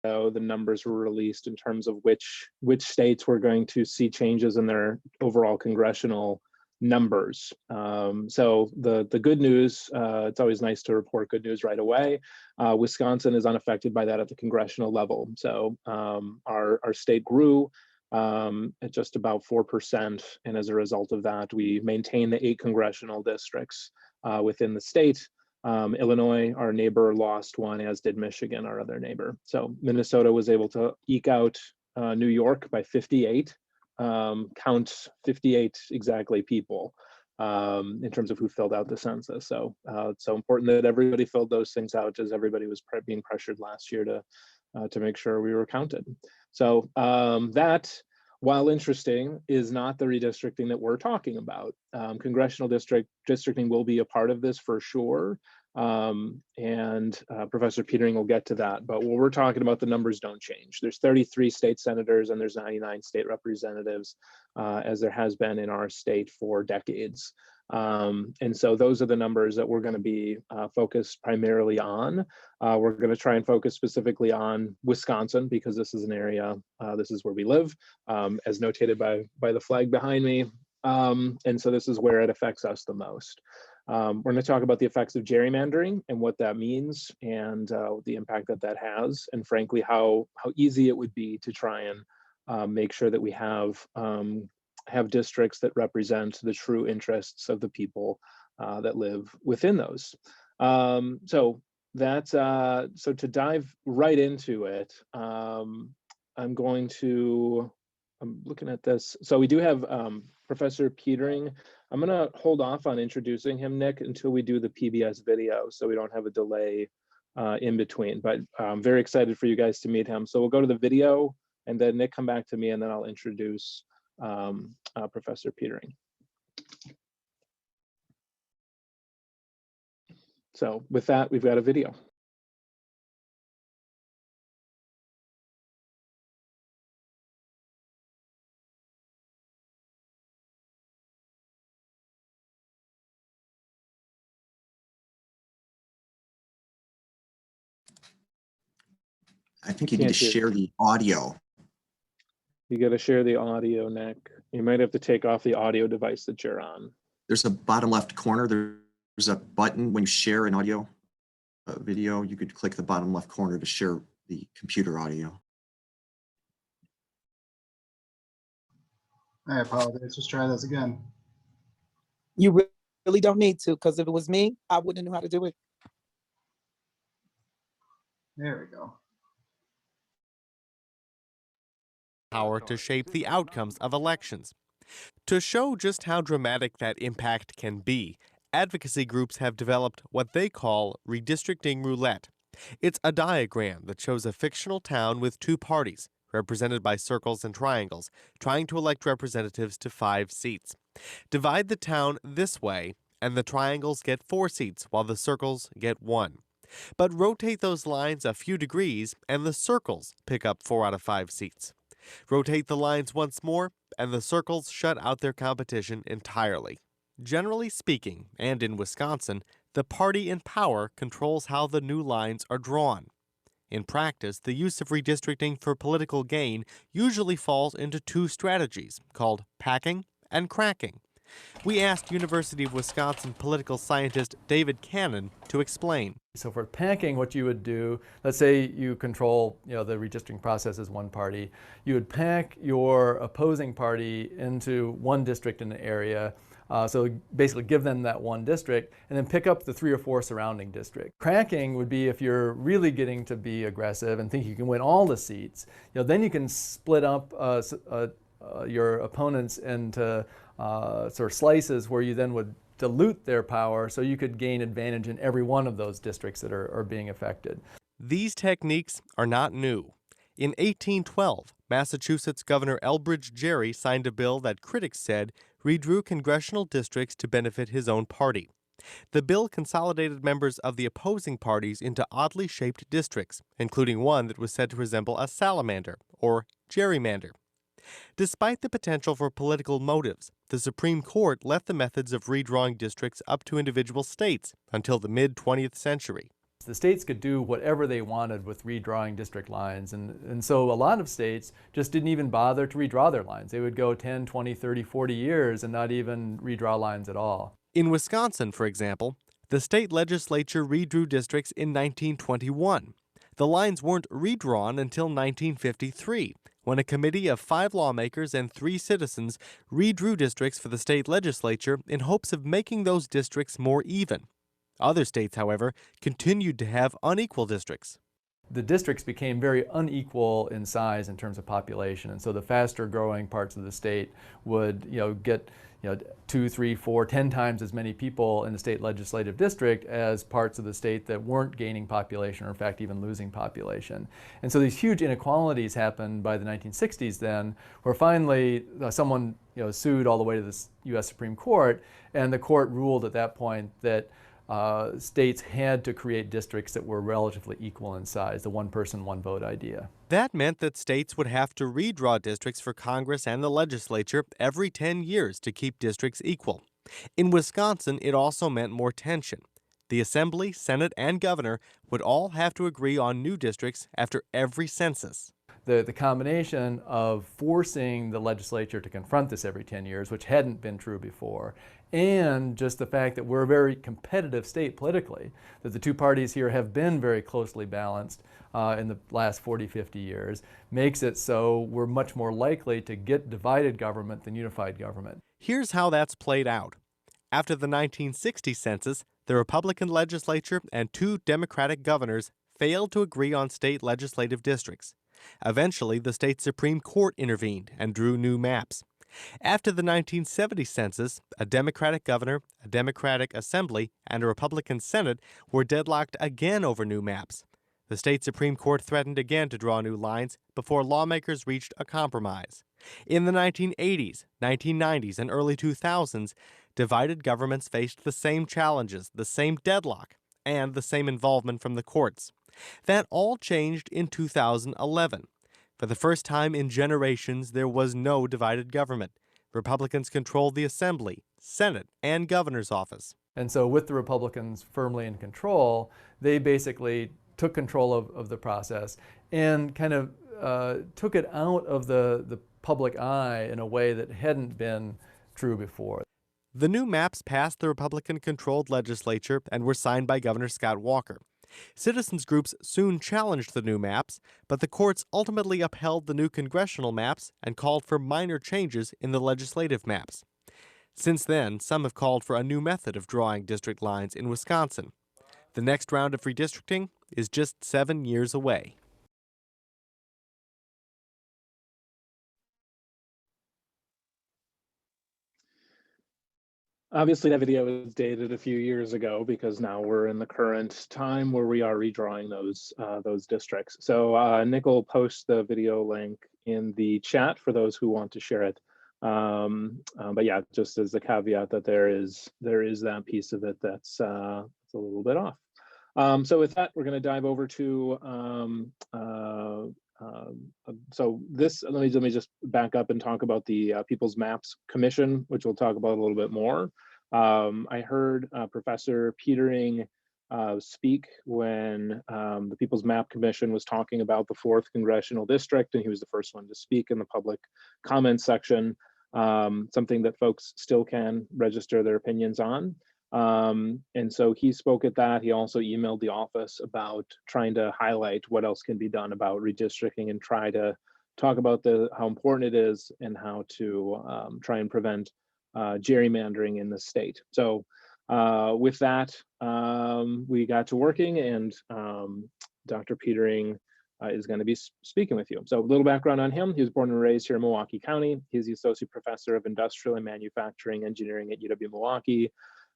the numbers were released in terms of which states were going to see changes in their overall congressional numbers. So the good news, it's always nice to report good news right away. Wisconsin is unaffected by that at the congressional level. So our state grew at just about 4%. And as a result of that, we maintain the 8 congressional districts within the state. Illinois, our neighbor, lost one, as did Michigan, our other neighbor. So Minnesota was able to eke out New York by 58, count 58 exactly people in terms of who filled out the census. So it's so important that everybody filled those things out, as everybody was being pressured last year to make sure we were counted. So that, while interesting, is not the redistricting that we're talking about. Congressional districting will be a part of this for sure. And Professor Petering will get to that. But what we're talking about, the numbers don't change. There's 33 state senators and there's 99 state representatives, as there has been in our state for decades. And so those are the numbers that we're going to be focused primarily on. We're going to try and focus specifically on Wisconsin, because this is an area, this is where we live, as notated by the flag behind me. And so this is where it affects us the most. We're going to talk about the effects of gerrymandering and what that means, and the impact that that has, and frankly, how easy it would be to try and make sure that we have districts that represent the true interests of the people that live within those. So that's so to dive right into it, I'm looking at this. So we do have Professor Petering. I'm going to hold off on introducing him, Nick, until we do the PBS video, so we don't have a delay in between. But I'm very excited for you guys to meet him. So we'll go to the video, and then Nick, come back to me, and then I'll introduce Professor Petering. So with that, we've got a video. I think you need to share the audio. You got to share the audio, Nick. You might have to take off the audio device that you're on. There's a bottom left corner. There's a button when you share an audio video. You could click the bottom left corner to share the computer audio. I apologize. Let's try this again. You really don't need to, because if it was me, I wouldn't know how to do it. There we go. Power to shape the outcomes of elections. To show just how dramatic that impact can be, advocacy groups have developed what they call Redistricting Roulette. It's a diagram that shows a fictional town with 2 parties, represented by circles and triangles, trying to elect representatives to 5 seats. Divide the town this way, and the triangles get 4 seats, while the circles get 1. But rotate those lines a few degrees, and the circles pick up 4 out of 5 seats. Rotate the lines once more, and the circles shut out their competition entirely. Generally speaking, and in Wisconsin, the party in power controls how the new lines are drawn. In practice, the use of redistricting for political gain usually falls into 2 strategies, called packing and cracking. We asked University of Wisconsin political scientist David Cannon to explain. So for packing, what you would do, let's say you control the redistricting process as one party, you would pack your opposing party into one district in the area. So basically give them that one district and then pick up the 3 or 4 surrounding districts. Cracking would be if you're really getting to be aggressive and think you can win all the seats, then you can split up your opponents into sort of slices where you then would dilute their power so you could gain advantage in every one of those districts that are being affected. These techniques are not new. In 1812, Massachusetts Governor Elbridge Gerry signed a bill that critics said redrew congressional districts to benefit his own party. The bill consolidated members of the opposing parties into oddly shaped districts, including one that was said to resemble a salamander, or gerrymander. Despite the potential for political motives, the Supreme Court left the methods of redrawing districts up to individual states until the mid-20th century. The states could do whatever they wanted with redrawing district lines. And so a lot of states just didn't even bother to redraw their lines. They would go 10, 20, 30, 40 years and not even redraw lines at all. In Wisconsin, for example, the state legislature redrew districts in 1921. The lines weren't redrawn until 1953, when a committee of 5 lawmakers and 3 citizens redrew districts for the state legislature in hopes of making those districts more even. Other states, however, continued to have unequal districts. The districts became very unequal in size in terms of population, and so the faster growing parts of the state would get 2, 3, 4, 10 times as many people in the state legislative district as parts of the state that weren't gaining population, or in fact even losing population. And so these huge inequalities happened by the 1960s then, where finally someone sued all the way to the U.S. Supreme Court, and the court ruled at that point that states had to create districts that were relatively equal in size, the one person, one vote idea. That meant that states would have to redraw districts for Congress and the legislature every 10 years to keep districts equal. In Wisconsin, it also meant more tension. The Assembly, Senate, and Governor would all have to agree on new districts after every census. The combination of forcing the legislature to confront this every 10 years, which hadn't been true before, and just the fact that we're a very competitive state politically, that the two parties here have been very closely balanced in the last 40, 50 years, makes it so we're much more likely to get divided government than unified government. Here's how that's played out. After the 1960 census, the Republican legislature and 2 Democratic governors failed to agree on state legislative districts. Eventually, the state Supreme Court intervened and drew new maps. After the 1970 census, a Democratic governor, a Democratic Assembly, and a Republican Senate were deadlocked again over new maps. The state Supreme Court threatened again to draw new lines before lawmakers reached a compromise. In the 1980s, 1990s, and early 2000s, divided governments faced the same challenges, the same deadlock, and the same involvement from the courts. That all changed in 2011. For the first time in generations, there was no divided government. Republicans controlled the Assembly, Senate, and governor's office. And so with the Republicans firmly in control, they basically took control of the process and kind of took it out of the public eye in a way that hadn't been true before. The new maps passed the Republican-controlled legislature and were signed by Governor Scott Walker. Citizens groups soon challenged the new maps, but the courts ultimately upheld the new congressional maps and called for minor changes in the legislative maps. Since then, some have called for a new method of drawing district lines in Wisconsin. The next round of redistricting is just 7 years away. Obviously, that video was dated a few years ago because now we're in the current time where we are redrawing those districts. So Nick will post the video link in the chat for those who want to share it. But yeah, just as a caveat that there is that piece of it that's a little bit off. So with that, we're going to dive over to so this. Let me just back up and talk about the People's Maps Commission, which we'll talk about a little bit more. I heard Professor Petering speak when the People's Map Commission was talking about the 4th Congressional District, and he was the first one to speak in the public comment section, something that folks still can register their opinions on. And so he spoke at that. He also emailed the office about trying to highlight what else can be done about redistricting and try to talk about how important it is and how to try and prevent gerrymandering in the state. So with that, we got to working, and Dr. Petering is going to be speaking with you. So a little background on him. He was born and raised here in Milwaukee County. He's the Associate Professor of Industrial and Manufacturing Engineering at UW-Milwaukee.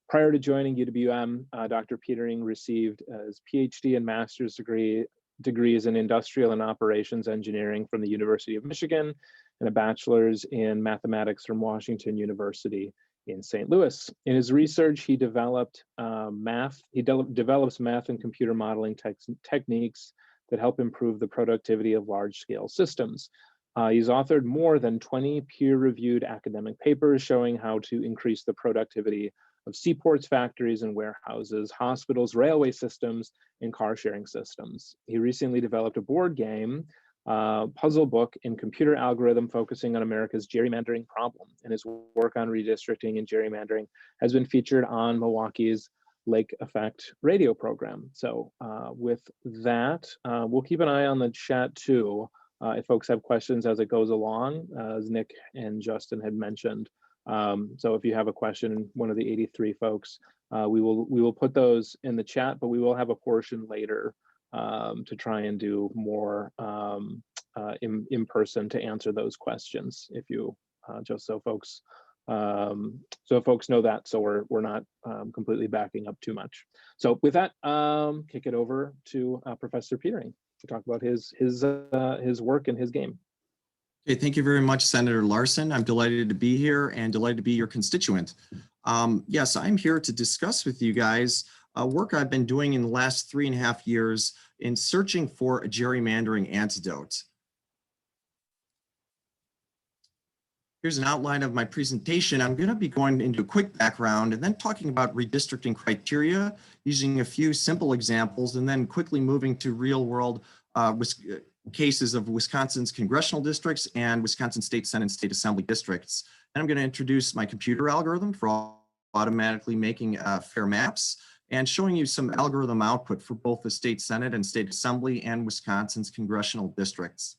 Prior to joining UWM, Dr. Petering received his PhD and master's degrees in Industrial and Operations Engineering from the University of Michigan and a bachelor's in mathematics from Washington University in St. Louis. In his research, he developed develops math and computer modeling techniques that help improve the productivity of large-scale systems. He's authored more than 20 peer-reviewed academic papers showing how to increase the productivity of seaports, factories, and warehouses, hospitals, railway systems, and car sharing systems. He recently developed a board game puzzle book in computer algorithm focusing on America's gerrymandering problem, and his work on redistricting and gerrymandering has been featured on Milwaukee's Lake Effect radio program. So with that, we'll keep an eye on the chat too, if folks have questions as it goes along, as Nick and Justin had mentioned. So if you have a question, one of the 83 folks, we will put those in the chat, but we will have a portion later to try and do more in person to answer those questions. If you just so folks know that, so we're not completely backing up too much. So with that, kick it over to Professor Petering to talk about his work and his game. Okay, thank you very much, Senator Larson. I'm delighted to be here and delighted to be your constituent. Yes, I'm here to discuss with you guys work I've been doing in the last 3.5 years in searching for a gerrymandering antidote. Here's an outline of my presentation. I'm going to be going into a quick background and then talking about redistricting criteria, using a few simple examples, and then quickly moving to real world cases of Wisconsin's congressional districts and Wisconsin State Senate and State Assembly districts. And I'm going to introduce my computer algorithm for automatically making fair maps and showing you some algorithm output for both the State Senate and State Assembly and Wisconsin's congressional districts.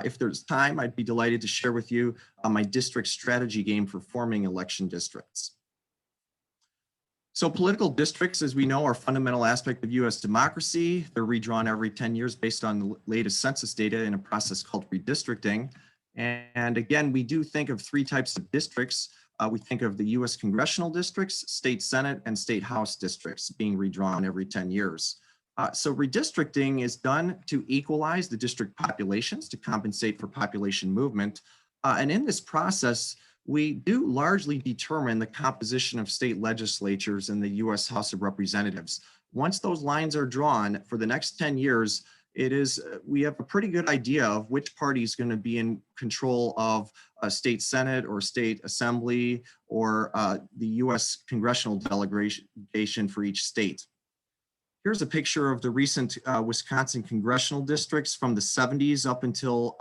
If there's time, I'd be delighted to share with you my district strategy game for forming election districts. So political districts, as we know, are a fundamental aspect of US democracy. They're redrawn every 10 years based on the latest census data in a process called redistricting. And again, we do think of 3 types of districts. We think of the US congressional districts, state Senate, and state House districts being redrawn every 10 years. So redistricting is done to equalize the district populations to compensate for population movement. And in this process, we do largely determine the composition of state legislatures in the US House of Representatives. Once those lines are drawn for the next 10 years, we have a pretty good idea of which party is going to be in control of a state Senate or state Assembly or the US congressional delegation for each state. Here's a picture of the recent Wisconsin congressional districts from the 70s up until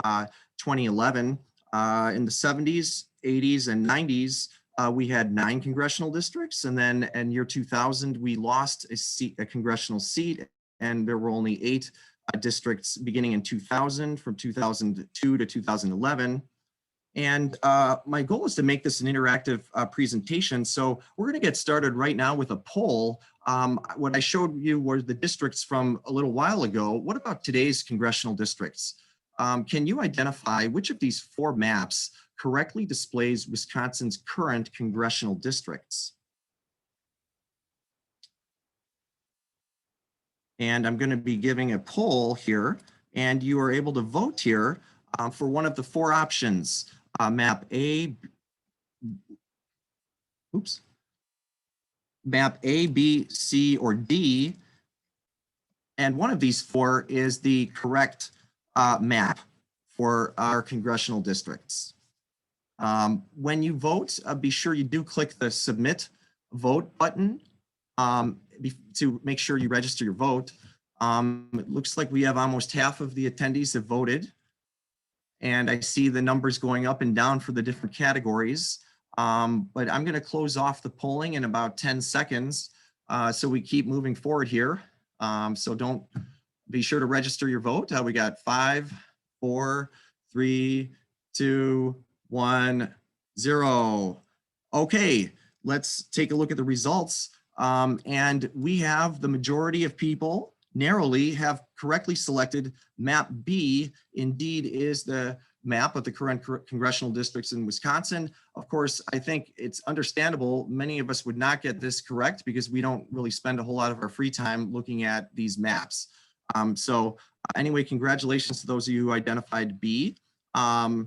2011. In the 70s, 80s, and 90s, we had 9 congressional districts. And then in year 2000, we lost a congressional seat, and there were only 8 districts beginning in 2000, from 2002 to 2011. And my goal is to make this an interactive presentation. So we're going to get started right now with a poll. What I showed you were the districts from a little while ago. What about today's congressional districts? Can you identify which of these 4 maps correctly displays Wisconsin's current congressional districts? And I'm going to be giving a poll here, and you are able to vote here for one of the 4 options. Map A, map A, B, C, or D. And one of these 4 is the correct map for our congressional districts. When you vote, be sure you do click the submit vote button to make sure you register your vote. It looks like we have almost half of the attendees have voted. And I see the numbers going up and down for the different categories. But I'm going to close off the polling in about 10 seconds. So we keep moving forward here. So don't be sure to register your vote. We got 5, 4, 3, 2, 1, 0. Okay, let's take a look at the results. And we have the majority of people narrowly have correctly selected map B. Indeed is the map of the current congressional districts in Wisconsin. Of course, I think it's understandable. Many of us would not get this correct because we don't really spend a whole lot of our free time looking at these maps. Anyway, congratulations to those of you who identified B. Let's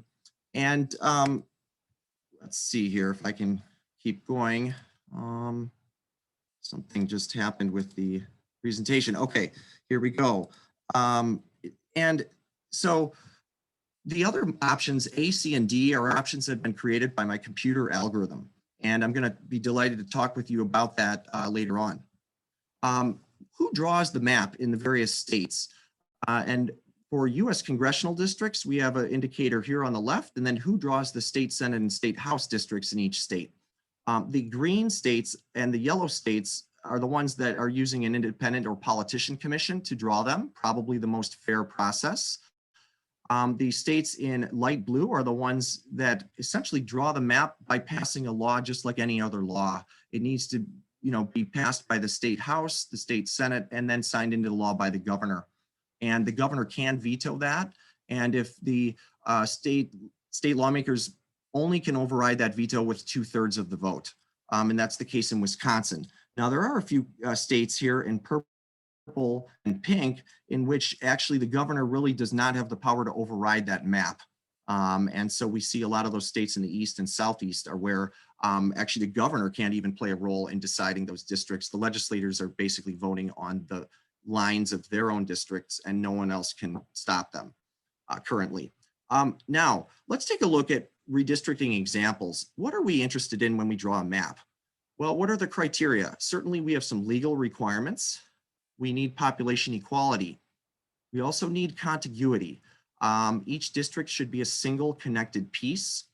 see here if I can keep going. Something just happened with the presentation. Okay, here we go. And so the other options, A, C, and D, are options that have been created by my computer algorithm. And I'm going to be delighted to talk with you about that later on. Who draws the map in the various states? And for US congressional districts, we have an indicator here on the left, and then who draws the state Senate and state House districts in each state. The green states and the yellow states are the ones that are using an independent or politician commission to draw them, probably the most fair process. The states in light blue are the ones that essentially draw the map by passing a law just like any other law. It needs to, be passed by the state House, the state Senate, and then signed into law by the governor. And the governor can veto that. And if the state lawmakers only can override that veto with 2/3 of the vote. And that's the case in Wisconsin. Now, there are a few states here in purple and pink in which actually the governor really does not have the power to override that map. And so we see a lot of those states in the east and southeast are where actually the governor can't even play a role in deciding those districts. The legislators are basically voting on the lines of their own districts and no one else can stop them currently. Now, let's take a look at redistricting examples. What are we interested in when we draw a map? Well, what are the criteria? Certainly we have some legal requirements. We need population equality. We also need contiguity. Each district should be a single connected piece.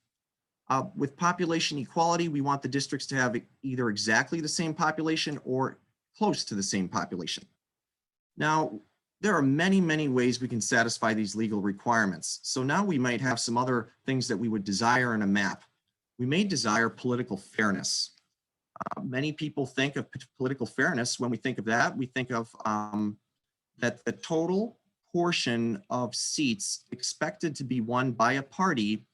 With population equality, we want the districts to have either exactly the same population or close to the same population. Now, there are many, many ways we can satisfy these legal requirements. So now we might have some other things that we would desire in a map. We may desire political fairness. Many people think of political fairness. When we think of that, we think of that the total portion of seats expected to be won by a party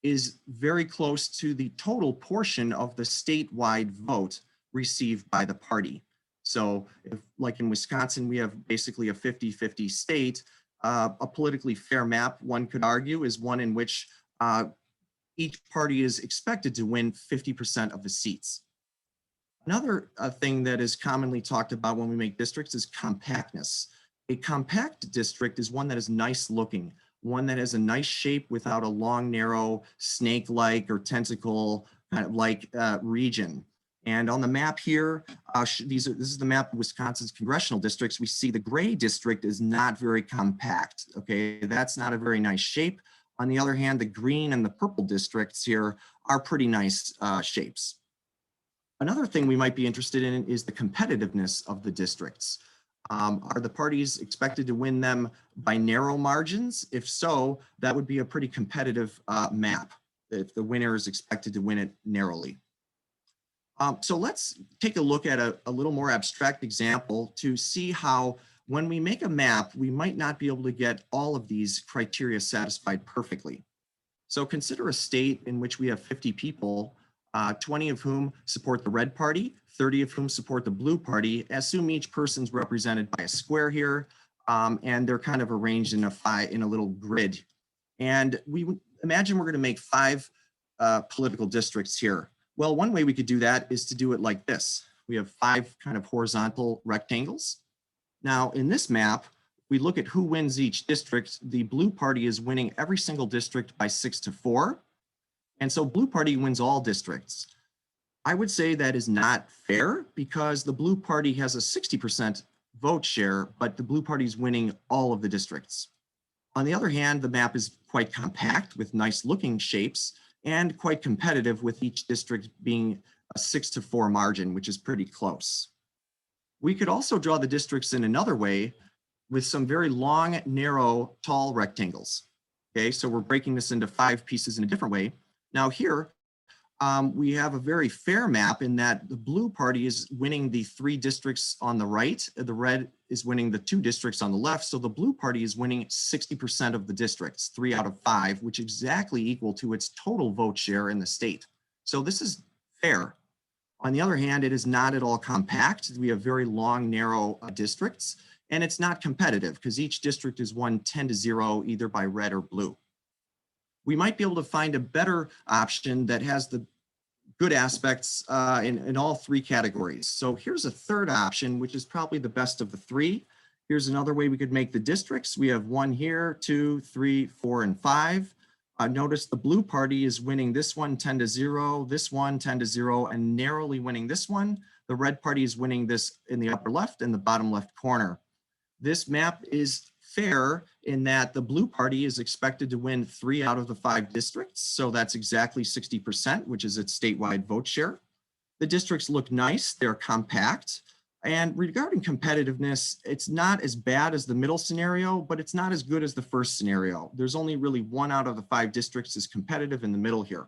is very close to the total portion of the statewide vote received by the party. So if, like in Wisconsin, we have basically a 50-50 state, a politically fair map, one could argue, is one in which each party is expected to win 50% of the seats. Another thing that is commonly talked about when we make districts is compactness. A compact district is one that is nice looking, one that has a nice shape without a long, narrow, snake-like or tentacle kind of like region. And on the map here, this is the map of Wisconsin's congressional districts. We see the gray district is not very compact. Okay, that's not a very nice shape. On the other hand, the green and the purple districts here are pretty nice shapes. Another thing we might be interested in is the competitiveness of the districts. Are the parties expected to win them by narrow margins? If so, that would be a pretty competitive map if the winner is expected to win it narrowly. So let's take a look at a little more abstract example to see how when we make a map, we might not be able to get all of these criteria satisfied perfectly. So consider a state in which we have 50 people, 20 of whom support the red party, 30 of whom support the blue party. Assume each person's represented by a square here, and they're kind of arranged in a little grid. And we imagine we're going to make 5 political districts here. Well, one way we could do that is to do it like this. We have 5 kind of horizontal rectangles. Now, in this map, we look at who wins each district. The blue party is winning every single district by 6-4. And so blue party wins all districts. I would say that is not fair because the blue party has a 60% vote share, but the blue party is winning all of the districts. On the other hand, the map is quite compact with nice looking shapes and quite competitive with each district being a 6-4 margin, which is pretty close. We could also draw the districts in another way with some very long, narrow, tall rectangles. Okay, so we're breaking this into 5 pieces in a different way. Now here, we have a very fair map in that the blue party is winning the 3 districts on the right, the red is winning the 2 districts on the left, so the blue party is winning 60% of the districts, 3 out of 5, which is exactly equal to its total vote share in the state. So this is fair. On the other hand, it is not at all compact. We have very long, narrow districts, and it's not competitive because each district is won 10-0 either by red or blue. We might be able to find a better option that has the good aspects in all 3 categories. So here's a third option, which is probably the best of the 3. Here's another way we could make the districts. We have 1 here, 2, 3, 4, and 5. Notice the blue party is winning this one 10-0, this one 10-0, and narrowly winning this one. The red party is winning this in the upper left and the bottom left corner. This map is fair in that the blue party is expected to win 3 out of the 5 districts. So that's exactly 60%, which is its statewide vote share. The districts look nice, they're compact. And regarding competitiveness, it's not as bad as the middle scenario, but it's not as good as the first scenario. There's only really 1 out of the 5 districts is competitive in the middle here.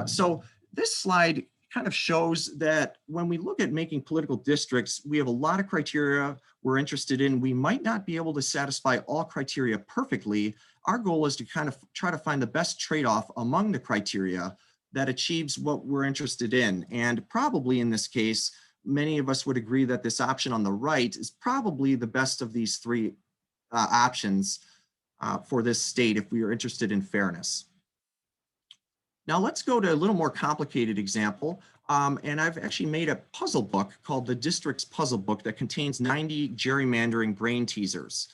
So this slide kind of shows that when we look at making political districts, we have a lot of criteria we're interested in. We might not be able to satisfy all criteria perfectly. Our goal is to kind of try to find the best trade-off among the criteria that achieves what we're interested in. And probably in this case, many of us would agree that this option on the right is probably the best of these 3 options for this state if we are interested in fairness. Now let's go to a little more complicated example. And I've actually made a puzzle book called the Districts Puzzle Book that contains 90 gerrymandering brain teasers.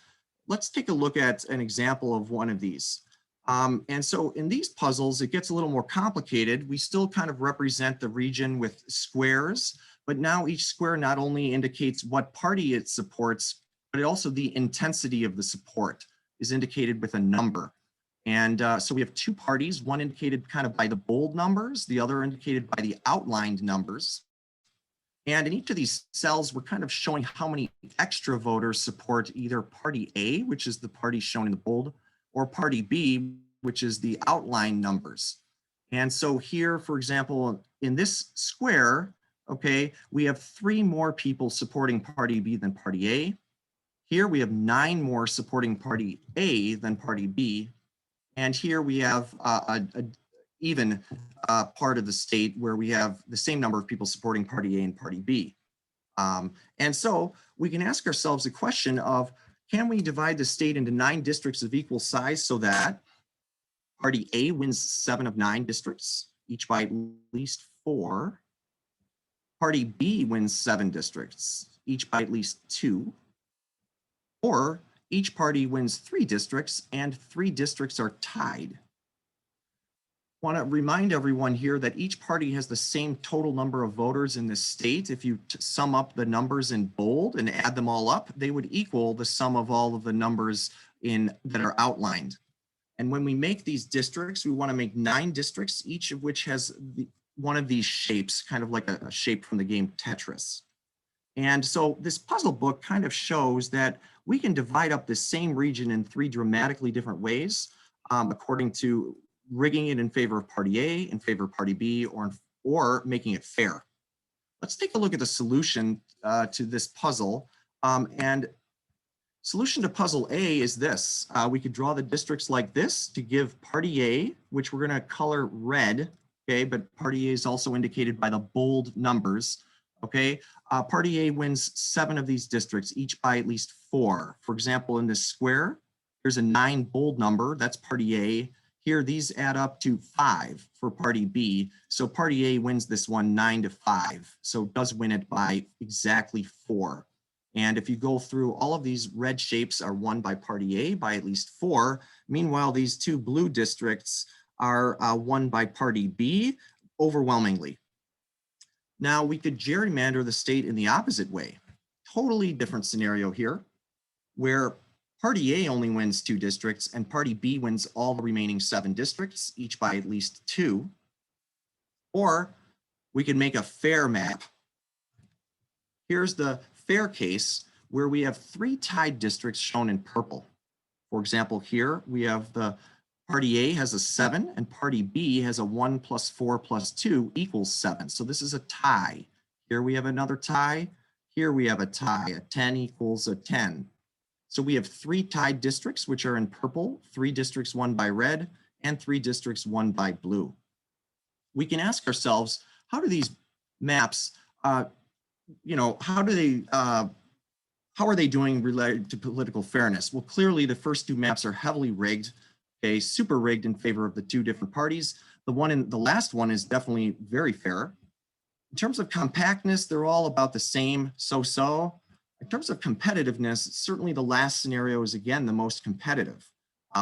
Let's take a look at an example of one of these. And so in these puzzles, it gets a little more complicated. We still kind of represent the region with squares, but now each square not only indicates what party it supports, but also the intensity of the support is indicated with a number. And so we have 2 parties, one indicated kind of by the bold numbers, the other indicated by the outlined numbers. And in each of these cells, we're kind of showing how many extra voters support either party A, which is the party shown in the bold, or party B, which is the outlined numbers. And so here, for example, in this square, okay, we have 3 more people supporting party B than party A. Here we have 9 more supporting party A than party B. And here we have an even part of the state where we have the same number of people supporting party A and party B. And so we can ask ourselves a question of, can we divide the state into 9 districts of equal size so that party A wins 7 of 9 districts, each by at least 4. Party B wins 7 districts, each by at least 2. Or each party wins 3 districts and 3 districts are tied. I want to remind everyone here that each party has the same total number of voters in this state. If you sum up the numbers in bold and add them all up, they would equal the sum of all of the numbers that are outlined. And when we make these districts, we want to make 9 districts, each of which has one of these shapes, kind of like a shape from the game Tetris. And so this puzzle book kind of shows that we can divide up the same region in 3 dramatically different ways, according to rigging it in favor of party A, in favor of party B, or making it fair. Let's take a look at the solution to this puzzle. And solution to puzzle A is this. We could draw the districts like this to give party A, which we're going to color red, okay, but party A is also indicated by the bold numbers. Okay, party A wins 7 of these districts, each by at least 4. For example, in this square, there's a 9 bold number, that's party A. Here, these add up to 5 for party B. So party A wins this one 9-5. So it does win it by exactly 4. And if you go through, all of these red shapes are won by party A by at least 4. Meanwhile, these 2 blue districts are won by party B overwhelmingly. Now we could gerrymander the state in the opposite way. Totally different scenario here, where party A only wins 2 districts and party B wins all the remaining 7 districts, each by at least 2. Or we could make a fair map. Here's the fair case where we have 3 tied districts shown in purple. For example, here we have the party A has a 7 and party B has a 1 + 4 + 2 = 7. So this is a tie. Here we have another tie. Here we have a tie. A 10 = a 10. So we have 3 tied districts, which are in purple, 3 districts won by red, and 3 districts won by blue. We can ask ourselves, how do these maps, how are they doing related to political fairness? Well, clearly the first 2 maps are heavily rigged. Okay, super rigged in favor of the 2 different parties. The last one is definitely very fair. In terms of compactness, they're all about the same, so-so. In terms of competitiveness, certainly the last scenario is again the most competitive.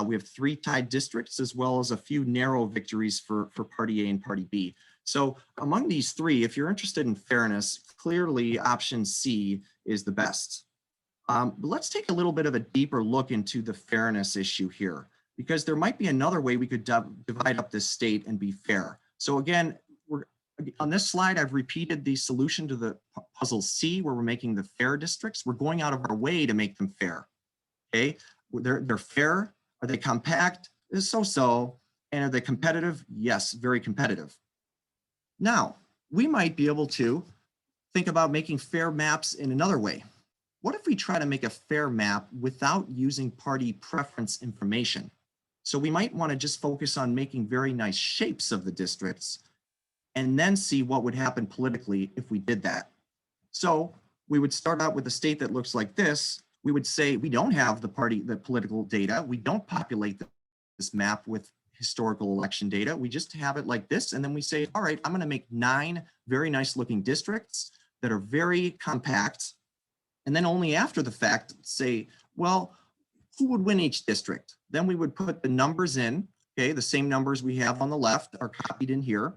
We have 3 tied districts as well as a few narrow victories for Party A and Party B. So among these 3, if you're interested in fairness, clearly option C is the best. But let's take a little bit of a deeper look into the fairness issue here, because there might be another way we could divide up this state and be fair. So again, on this slide, I've repeated the solution to the puzzle C, where we're making the fair districts. We're going out of our way to make them fair. Okay, they're fair. Are they compact? So-so. And are they competitive? Yes, very competitive. Now, we might be able to think about making fair maps in another way. What if we try to make a fair map without using party preference information? So we might want to just focus on making very nice shapes of the districts and then see what would happen politically if we did that. So we would start out with a state that looks like this. We would say we don't have the political data. We don't populate this map with historical election data. We just have it like this. And then we say, all right, I'm going to make 9 very nice looking districts that are very compact. And then only after the fact say, well, who would win each district? Then we would put the numbers in, okay, the same numbers we have on the left are copied in here.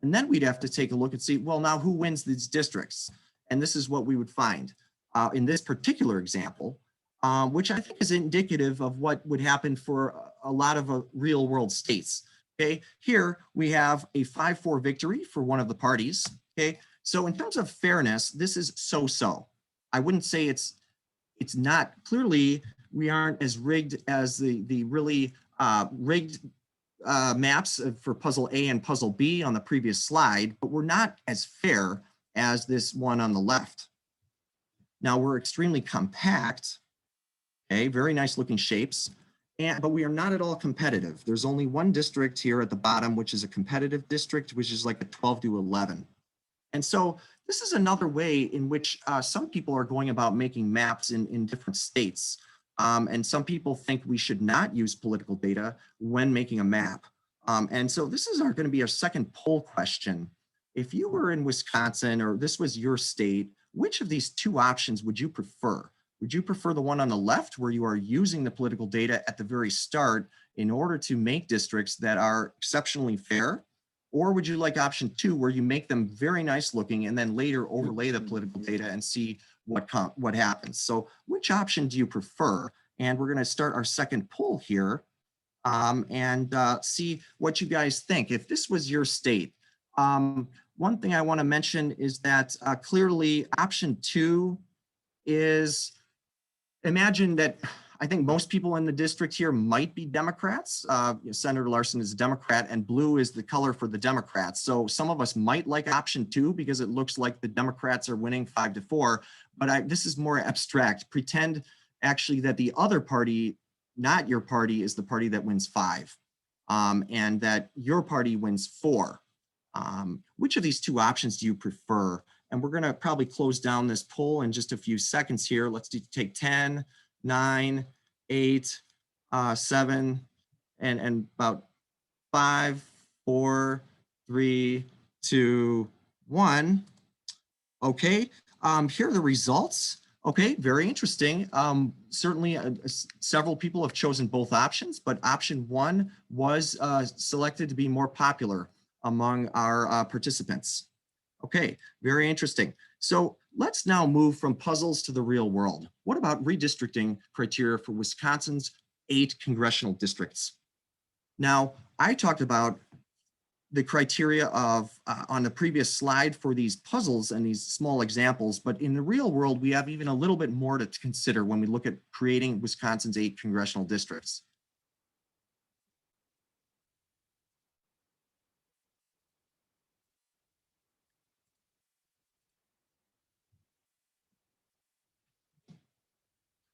And then we'd have to take a look and see, well, now who wins these districts? And this is what we would find in this particular example, which I think is indicative of what would happen for a lot of real world states. Okay, here we have a 5-4 victory for one of the parties. Okay, so in terms of fairness, this is so-so. I wouldn't say it's not. Clearly, we aren't as rigged as the really rigged maps for puzzle A and puzzle B on the previous slide, but we're not as fair as this one on the left. Now we're extremely compact, okay, very nice looking shapes, but we are not at all competitive. There's only one district here at the bottom, which is a competitive district, which is like a 12 to 11. And so this is another way in which some people are going about making maps in different states. And some people think we should not use political data when making a map. And so this is going to be our second poll question. If you were in Wisconsin or this was your state, which of these 2 options would you prefer? Would you prefer the one on the left where you are using the political data at the very start in order to make districts that are exceptionally fair? Or would you like option 2 where you make them very nice looking and then later overlay the political data and see what happens? So which option do you prefer? And we're going to start our second poll here and see what you guys think. If this was your state, one thing I want to mention is that clearly option 2 is, imagine that I think most people in the district here might be Democrats. Senator Larson is a Democrat and blue is the color for the Democrats. So some of us might like option 2 because it looks like the Democrats are winning 5-4, but this is more abstract. Pretend actually that the other party, not your party, is the party that wins 5 and that your party wins 4. Which of these 2 options do you prefer? And we're going to probably close down this poll in just a few seconds here. Let's take 10, 9, 8, 7, and about 5, 4, 3, 2, 1. Okay, here are the results. Okay, very interesting. Certainly several people have chosen both options, but option 1 was selected to be more popular among our participants. Okay, very interesting. So let's now move from puzzles to the real world. What about redistricting criteria for Wisconsin's 8 congressional districts? Now, I talked about the criteria of on the previous slide for these puzzles and these small examples, but in the real world, we have even a little bit more to consider when we look at creating Wisconsin's 8 congressional districts.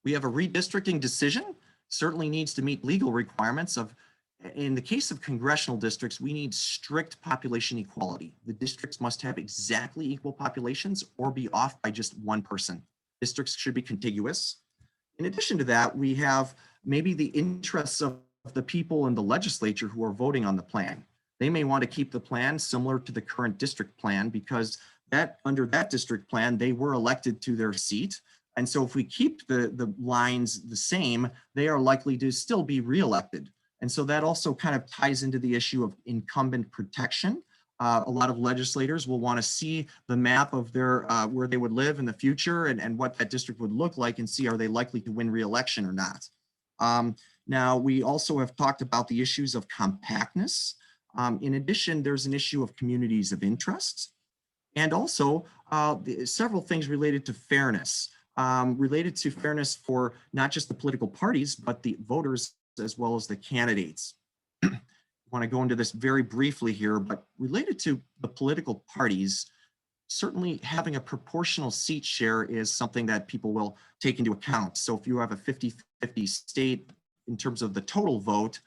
We have a redistricting decision, certainly needs to meet legal requirements of, in the case of congressional districts, we need strict population equality. The districts must have exactly equal populations or be off by just 1 person. Districts should be contiguous. In addition to that, we have maybe the interests of the people in the legislature who are voting on the plan. They may want to keep the plan similar to the current district plan because under that district plan, they were elected to their seat. And so if we keep the lines the same, they are likely to still be reelected. And so that also kind of ties into the issue of incumbent protection. A lot of legislators will want to see the map of their where they would live in the future and what that district would look like and see are they likely to win re-election or not. Now, we also have talked about the issues of compactness. In addition, there's an issue of communities of interest and also several things related to fairness, for not just the political parties, but the voters as well as the candidates. I want to go into this very briefly here, but related to the political parties, certainly having a proportional seat share is something that people will take into account. So if you have a 50-50 state in terms of the total vote,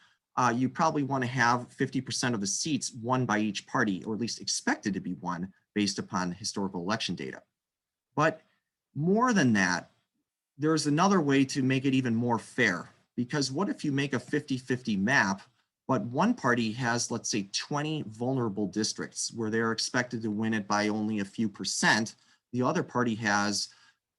you probably want to have 50% of the seats won by each party, or at least expected to be won based upon historical election data. But more than that, there's another way to make it even more fair, because what if you make a 50-50 map, but one party has, let's say, 20 vulnerable districts where they're expected to win it by only a few percent. The other party has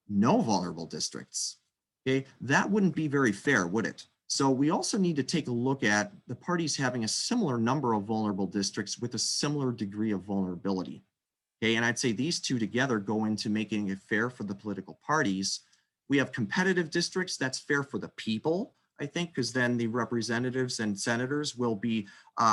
no vulnerable districts. Okay, that wouldn't be very fair, would it? So we also need to take a look at the parties having a similar number of vulnerable districts with a similar degree of vulnerability. Okay, and I'd say these two together go into making it fair for the political parties. We have competitive districts, that's fair for the people, I think, because then the representatives and senators will be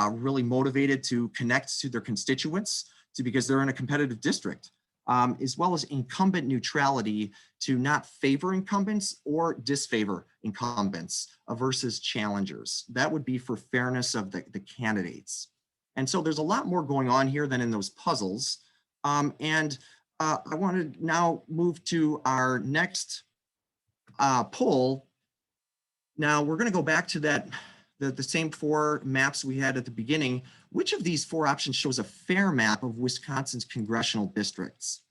really motivated to connect to their constituents because they're in a competitive district, as well as incumbent neutrality to not favor incumbents or disfavor incumbents versus challengers. That would be for fairness of the candidates. And so there's a lot more going on here than in those puzzles. I want to now move to our next poll. Now we're going to go back to the same four maps we had at the beginning. Which of these four options shows a fair map of Wisconsin's congressional districts?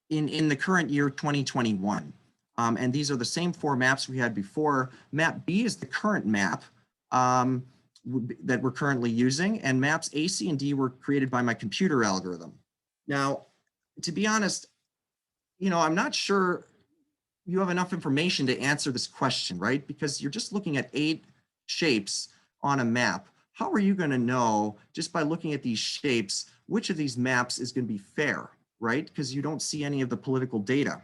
In the current year, 2021. And these are the same four maps we had before. Map B is the current map that we're currently using, and maps A, C, and D were created by my computer algorithm. Now, to be honest, I'm not sure you have enough information to answer this question, right? Because you're just looking at 8 shapes on a map. How are you going to know just by looking at these shapes which of these maps is going to be fair, right? Because you don't see any of the political data.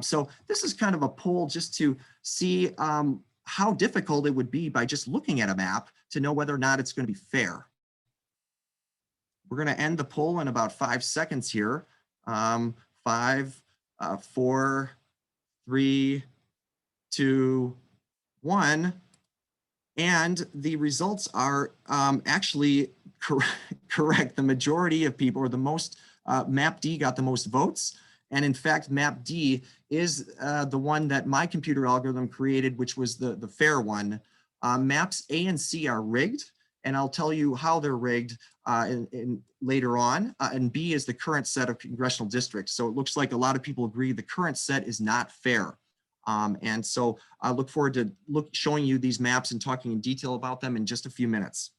So this is kind of a poll just to see how difficult it would be by just looking at a map to know whether or not it's going to be fair. We're going to end the poll in about 5 seconds here. 5, 4, 3, 2, 1. And the results are actually correct. The majority of people, or the most, map D got the most votes. And in fact, map D is the one that my computer algorithm created, which was the fair one. Maps A and C are rigged, and I'll tell you how they're rigged later on. And B is the current set of congressional districts. So it looks like a lot of people agree the current set is not fair. And so I look forward to showing you these maps and talking in detail about them in just a few minutes.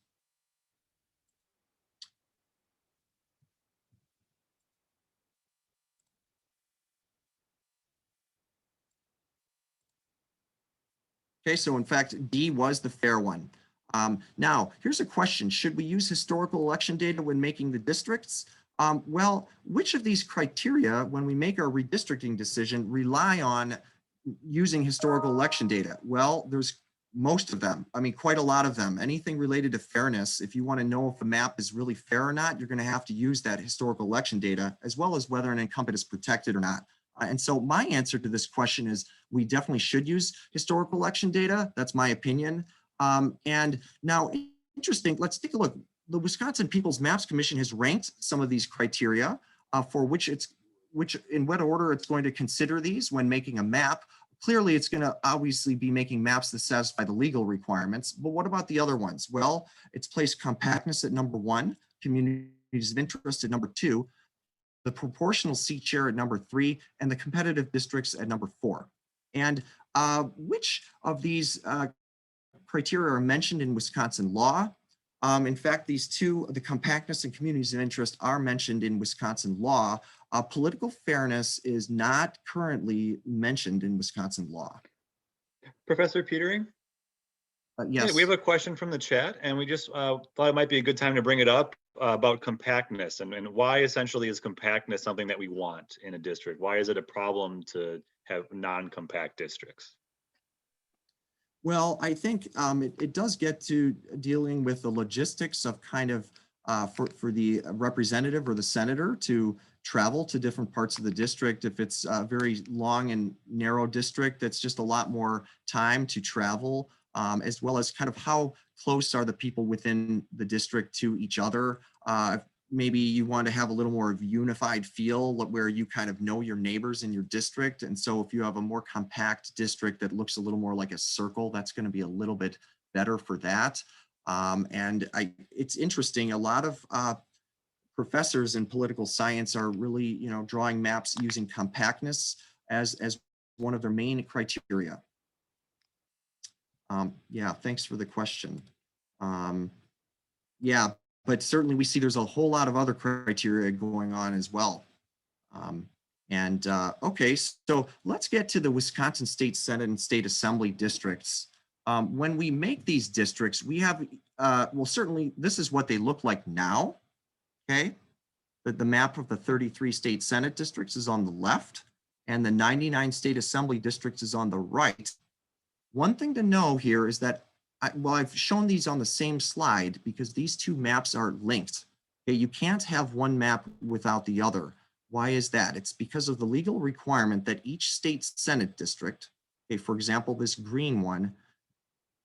Okay, so in fact, D was the fair one. Now, here's a question. Should we use historical election data when making the districts? Well, which of these criteria, when we make our redistricting decision, rely on using historical election data? Well, there's most of them. I mean, quite a lot of them. Anything related to fairness, if you want to know if a map is really fair or not, you're going to have to use that historical election data, as well as whether an incumbent is protected or not. And so my answer to this question is we definitely should use historical election data. That's my opinion. And now, interesting, let's take a look. The Wisconsin People's Maps Commission has ranked some of these criteria for which in what order it's going to consider these when making a map. Clearly, it's going to obviously be making maps that satisfy the legal requirements. But what about the other ones? Well, it's placed compactness at number 1, communities of interest at number 2, the proportional seat share at number 3, and the competitive districts at number 4. And which of these criteria are mentioned in Wisconsin law? In fact, these two, the compactness and communities of interest, are mentioned in Wisconsin law. Political fairness is not currently mentioned in Wisconsin law. Professor Petering? Yes. Yeah, we have a question from the chat, and we just thought it might be a good time to bring it up about compactness and why essentially is compactness something that we want in a district? Why is it a problem to have non-compact districts? Well, I think it does get to dealing with the logistics of kind of for the representative or the senator to travel to different parts of the district. If it's a very long and narrow district, that's just a lot more time to travel, as well as kind of how close are the people within the district to each other. Maybe you want to have a little more of a unified feel where you kind of know your neighbors in your district. And so if you have a more compact district that looks a little more like a circle, that's going to be a little bit better for that. It's interesting, a lot of professors in political science are really, drawing maps using compactness as one of their main criteria. Yeah, thanks for the question. Yeah. But certainly we see there's a whole lot of other criteria going on as well. Okay, so let's get to the Wisconsin State Senate and State Assembly districts. When we make these districts, we have, well, certainly this is what they look like now, okay? The map of the 33 state Senate districts is on the left, and the 99 state Assembly districts is on the right. One thing to know here is that I've shown these on the same slide because these two maps are linked. Okay, you can't have one map without the other. Why is that? It's because of the legal requirement that each state Senate district, okay, for example, this green one,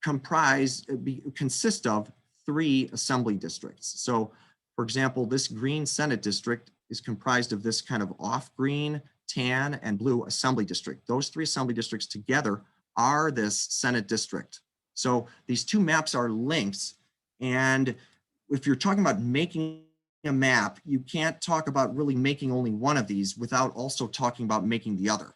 consist of 3 assembly districts. So, for example, this green Senate district is comprised of this kind of off green, tan, and blue assembly district. Those 3 assembly districts together are this Senate district. So these two maps are linked, and if you're talking about making a map, you can't talk about really making only one of these without also talking about making the other.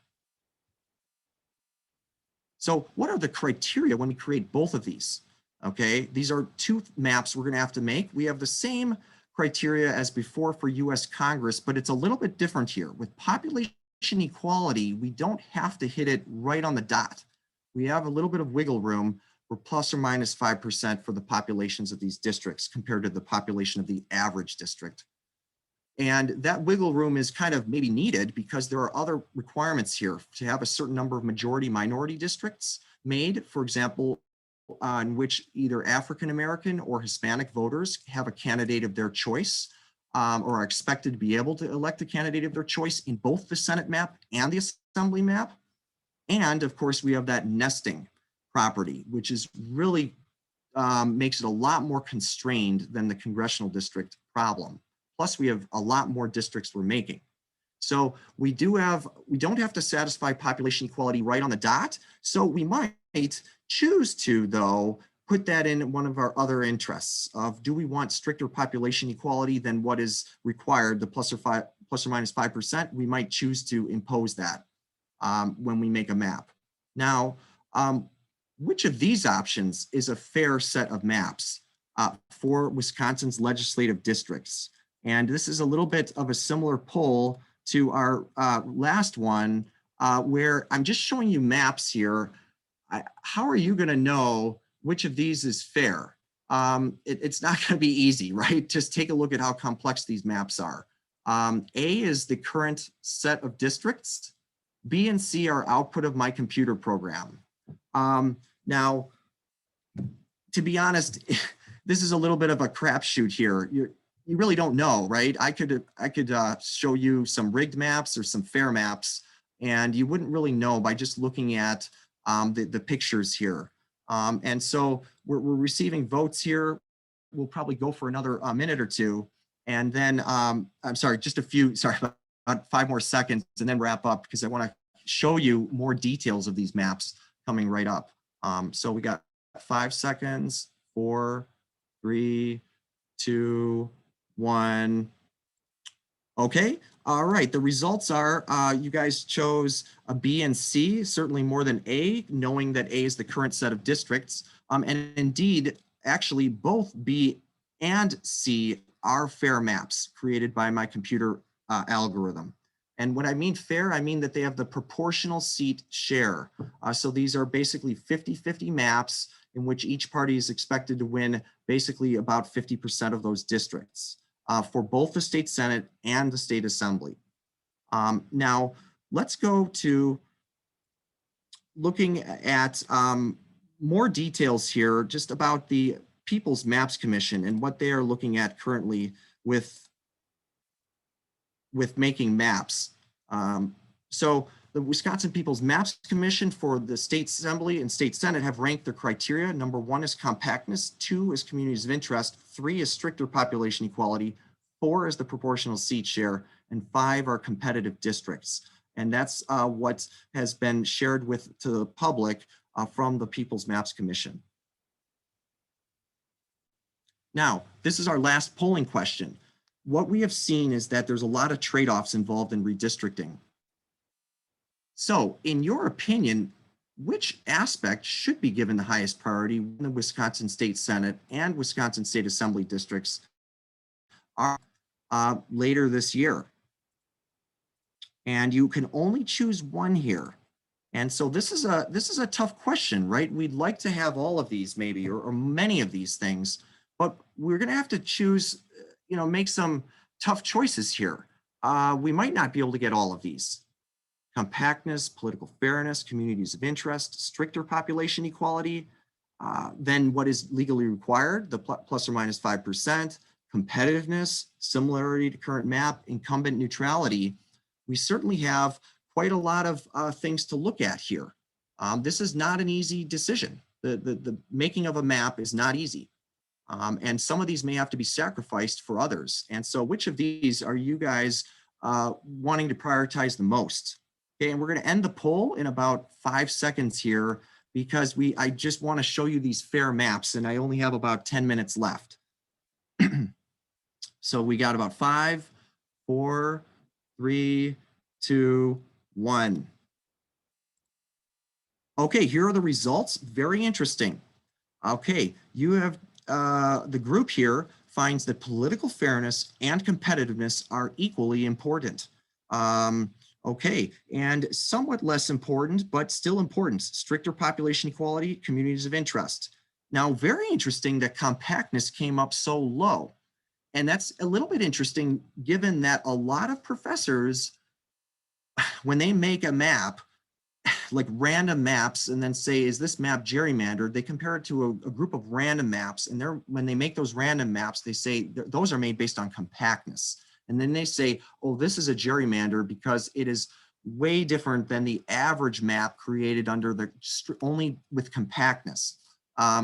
So what are the criteria when we create both of these? Okay, these are 2 maps we're going to have to make. We have the same criteria as before for US Congress, but it's a little bit different here. With population equality, we don't have to hit it right on the dot. We have a little bit of wiggle room for plus or minus 5% for the populations of these districts compared to the population of the average district. And that wiggle room is kind of maybe needed because there are other requirements here to have a certain number of majority minority districts made, for example, on which either African-American or Hispanic voters have a candidate of their choice or are expected to be able to elect a candidate of their choice in both the Senate map and the Assembly map. And of course, we have that nesting property, which is really makes it a lot more constrained than the congressional district problem. Plus, we have a lot more districts we're making. So we don't have to satisfy population equality right on the dot. So we might choose to, though, put that in one of our other interests of, do we want stricter population equality than what is required, the plus or minus 5%? We might choose to impose that when we make a map. Now, which of these options is a fair set of maps for Wisconsin's legislative districts? And this is a little bit of a similar poll to our last one, where I'm just showing you maps here. How are you going to know which of these is fair? It's not going to be easy, right? Just take a look at how complex these maps are. A is the current set of districts. B and C are output of my computer program. Now, to be honest, this is a little bit of a crapshoot here. You really don't know, right? I could show you some rigged maps or some fair maps, and you wouldn't really know by just looking at the pictures here. And so we're receiving votes here. We'll probably go for another minute or two, and then I'm sorry, just about 5 more seconds, and then wrap up because I want to show you more details of these maps coming right up. So we got 5 seconds, 4, 3, 2, 1. Okay, all right, the results are you guys chose a B and C, certainly more than A, knowing that A is the current set of districts. And indeed, actually both B and C are fair maps created by my computer algorithm. And when I mean fair, I mean that they have the proportional seat share. So these are basically 50-50 maps in which each party is expected to win basically about 50% of those districts for both the state Senate and the state assembly. Now, let's go to looking at more details here just about the People's Maps Commission and what they are looking at currently with making maps. So the Wisconsin People's Maps Commission for the State Assembly and State Senate have ranked their criteria. Number 1 is compactness, 2 is communities of interest, 3 is stricter population equality, 4 is the proportional seat share, and 5 are competitive districts. And that's what has been shared to the public from the People's Maps Commission. Now, this is our last polling question. What we have seen is that there's a lot of trade-offs involved in redistricting. So, in your opinion, which aspect should be given the highest priority when the Wisconsin State Senate and Wisconsin State Assembly districts are later this year? And you can only choose one here. And so this is a tough question, right? We'd like to have all of these maybe, or many of these things, but we're gonna have to choose, make some tough choices here. We might not be able to get all of these. Compactness, political fairness, communities of interest, stricter population equality, then what is legally required, the plus or minus 5%, competitiveness, similarity to current map, incumbent neutrality. We certainly have quite a lot of things to look at here. This is not an easy decision. The making of a map is not easy. And some of these may have to be sacrificed for others. And so which of these are you guys wanting to prioritize the most? Okay, and we're going to end the poll in about 5 seconds here because I just want to show you these fair maps and I only have about 10 minutes left. So we got about 5, 4, 3, 2, 1. Okay, here are the results. Very interesting. Okay, you have the group here finds that political fairness and competitiveness are equally important. Okay, and somewhat less important, but still important, stricter population equality, communities of interest. Now, very interesting that compactness came up so low. And that's a little bit interesting given that a lot of professors, when they make a map, like random maps, and then say, is this map gerrymandered? They compare it to a group of random maps. And when they make those random maps, they say those are made based on compactness. And then they say, oh, this is a gerrymander because it is way different than the average map created under only with compactness.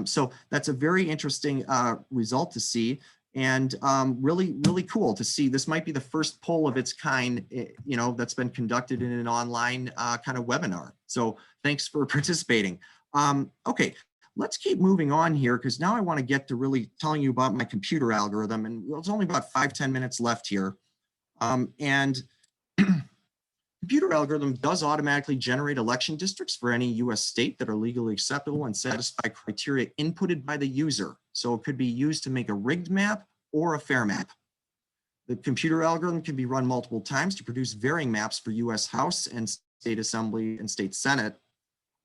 So that's a very interesting result to see. And really, really cool to see. This might be the first poll of its kind, that's been conducted in an online kind of webinar. So thanks for participating. Okay, let's keep moving on here because now I want to get to really telling you about my computer algorithm. And it's only about 5-10 minutes left here. And computer algorithm does automatically generate election districts for any US state that are legally acceptable and satisfy criteria inputted by the user. So it could be used to make a rigged map or a fair map. The computer algorithm can be run multiple times to produce varying maps for US House and State Assembly and State Senate.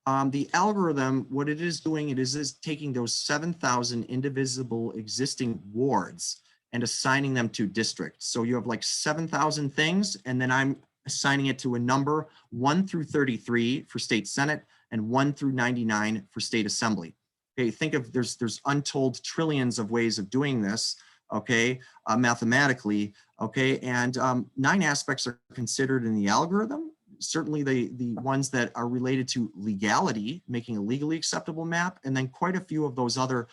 The algorithm, what it is doing, it is taking those 7,000 indivisible existing wards and assigning them to districts. So you have like 7,000 things, and then I'm assigning it to a number 1 through 33 for State Senate and 1 through 99 for State Assembly. Okay, think of there's untold trillions of ways of doing this, okay, mathematically, okay, and 9 aspects are considered in the algorithm. Certainly the ones that are related to legality, making a legally acceptable map, and then quite a few of those other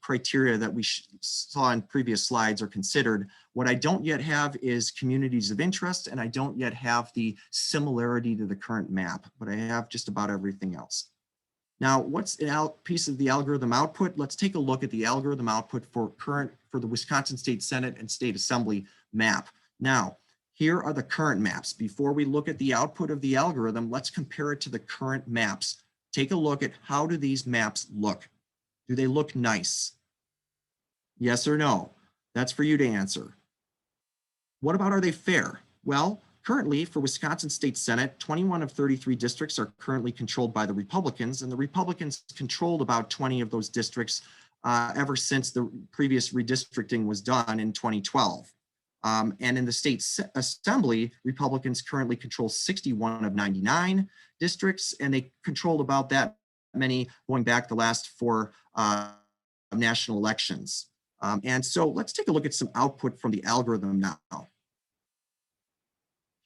criteria that we saw in previous slides are considered. What I don't yet have is communities of interest, and I don't yet have the similarity to the current map, but I have just about everything else. Now, what's a piece of the algorithm output? Let's take a look at the algorithm output for the Wisconsin State Senate and State Assembly map. Now, here are the current maps. Before we look at the output of the algorithm, let's compare it to the current maps. Take a look at how do these maps look? Do they look nice? Yes or no? That's for you to answer. What about, are they fair? Well, currently for Wisconsin State Senate, 21 of 33 districts are currently controlled by the Republicans, and the Republicans controlled about 20 of those districts ever since the previous redistricting was done in 2012. And in the state assembly, Republicans currently control 61 of 99 districts, and they controlled about that many going back the last 4 national elections. And so let's take a look at some output from the algorithm now.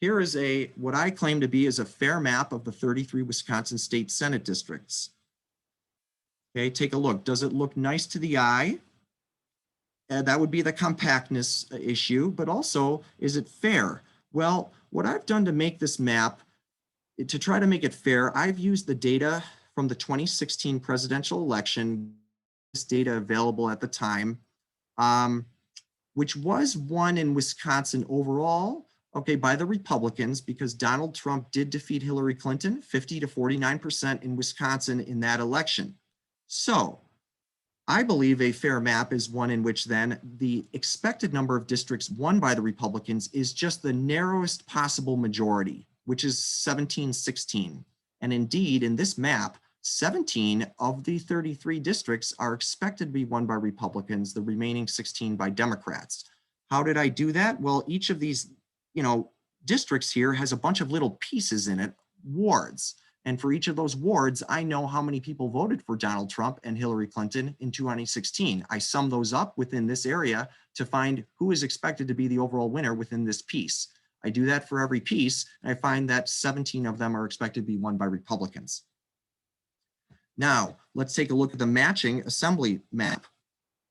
Here is what I claim to be is a fair map of the 33 Wisconsin State Senate districts. Okay, take a look. Does it look nice to the eye? That would be the compactness issue, but also, is it fair? Well, what I've done to make this map, to try to make it fair, I've used the data from the 2016 presidential election, this data available at the time, which was won in Wisconsin overall, okay, by the Republicans, because Donald Trump did defeat Hillary Clinton 50 to 49% in Wisconsin in that election. So I believe a fair map is one in which then the expected number of districts won by the Republicans is just the narrowest possible majority, which is 17-16. And indeed, in this map, 17 of the 33 districts are expected to be won by Republicans, the remaining 16 by Democrats. How did I do that? Well, each of these, districts here has a bunch of little pieces in it, wards. And for each of those wards, I know how many people voted for Donald Trump and Hillary Clinton in 2016. I sum those up within this area to find who is expected to be the overall winner within this piece. I do that for every piece, and I find that 17 of them are expected to be won by Republicans. Now, let's take a look at the matching assembly map.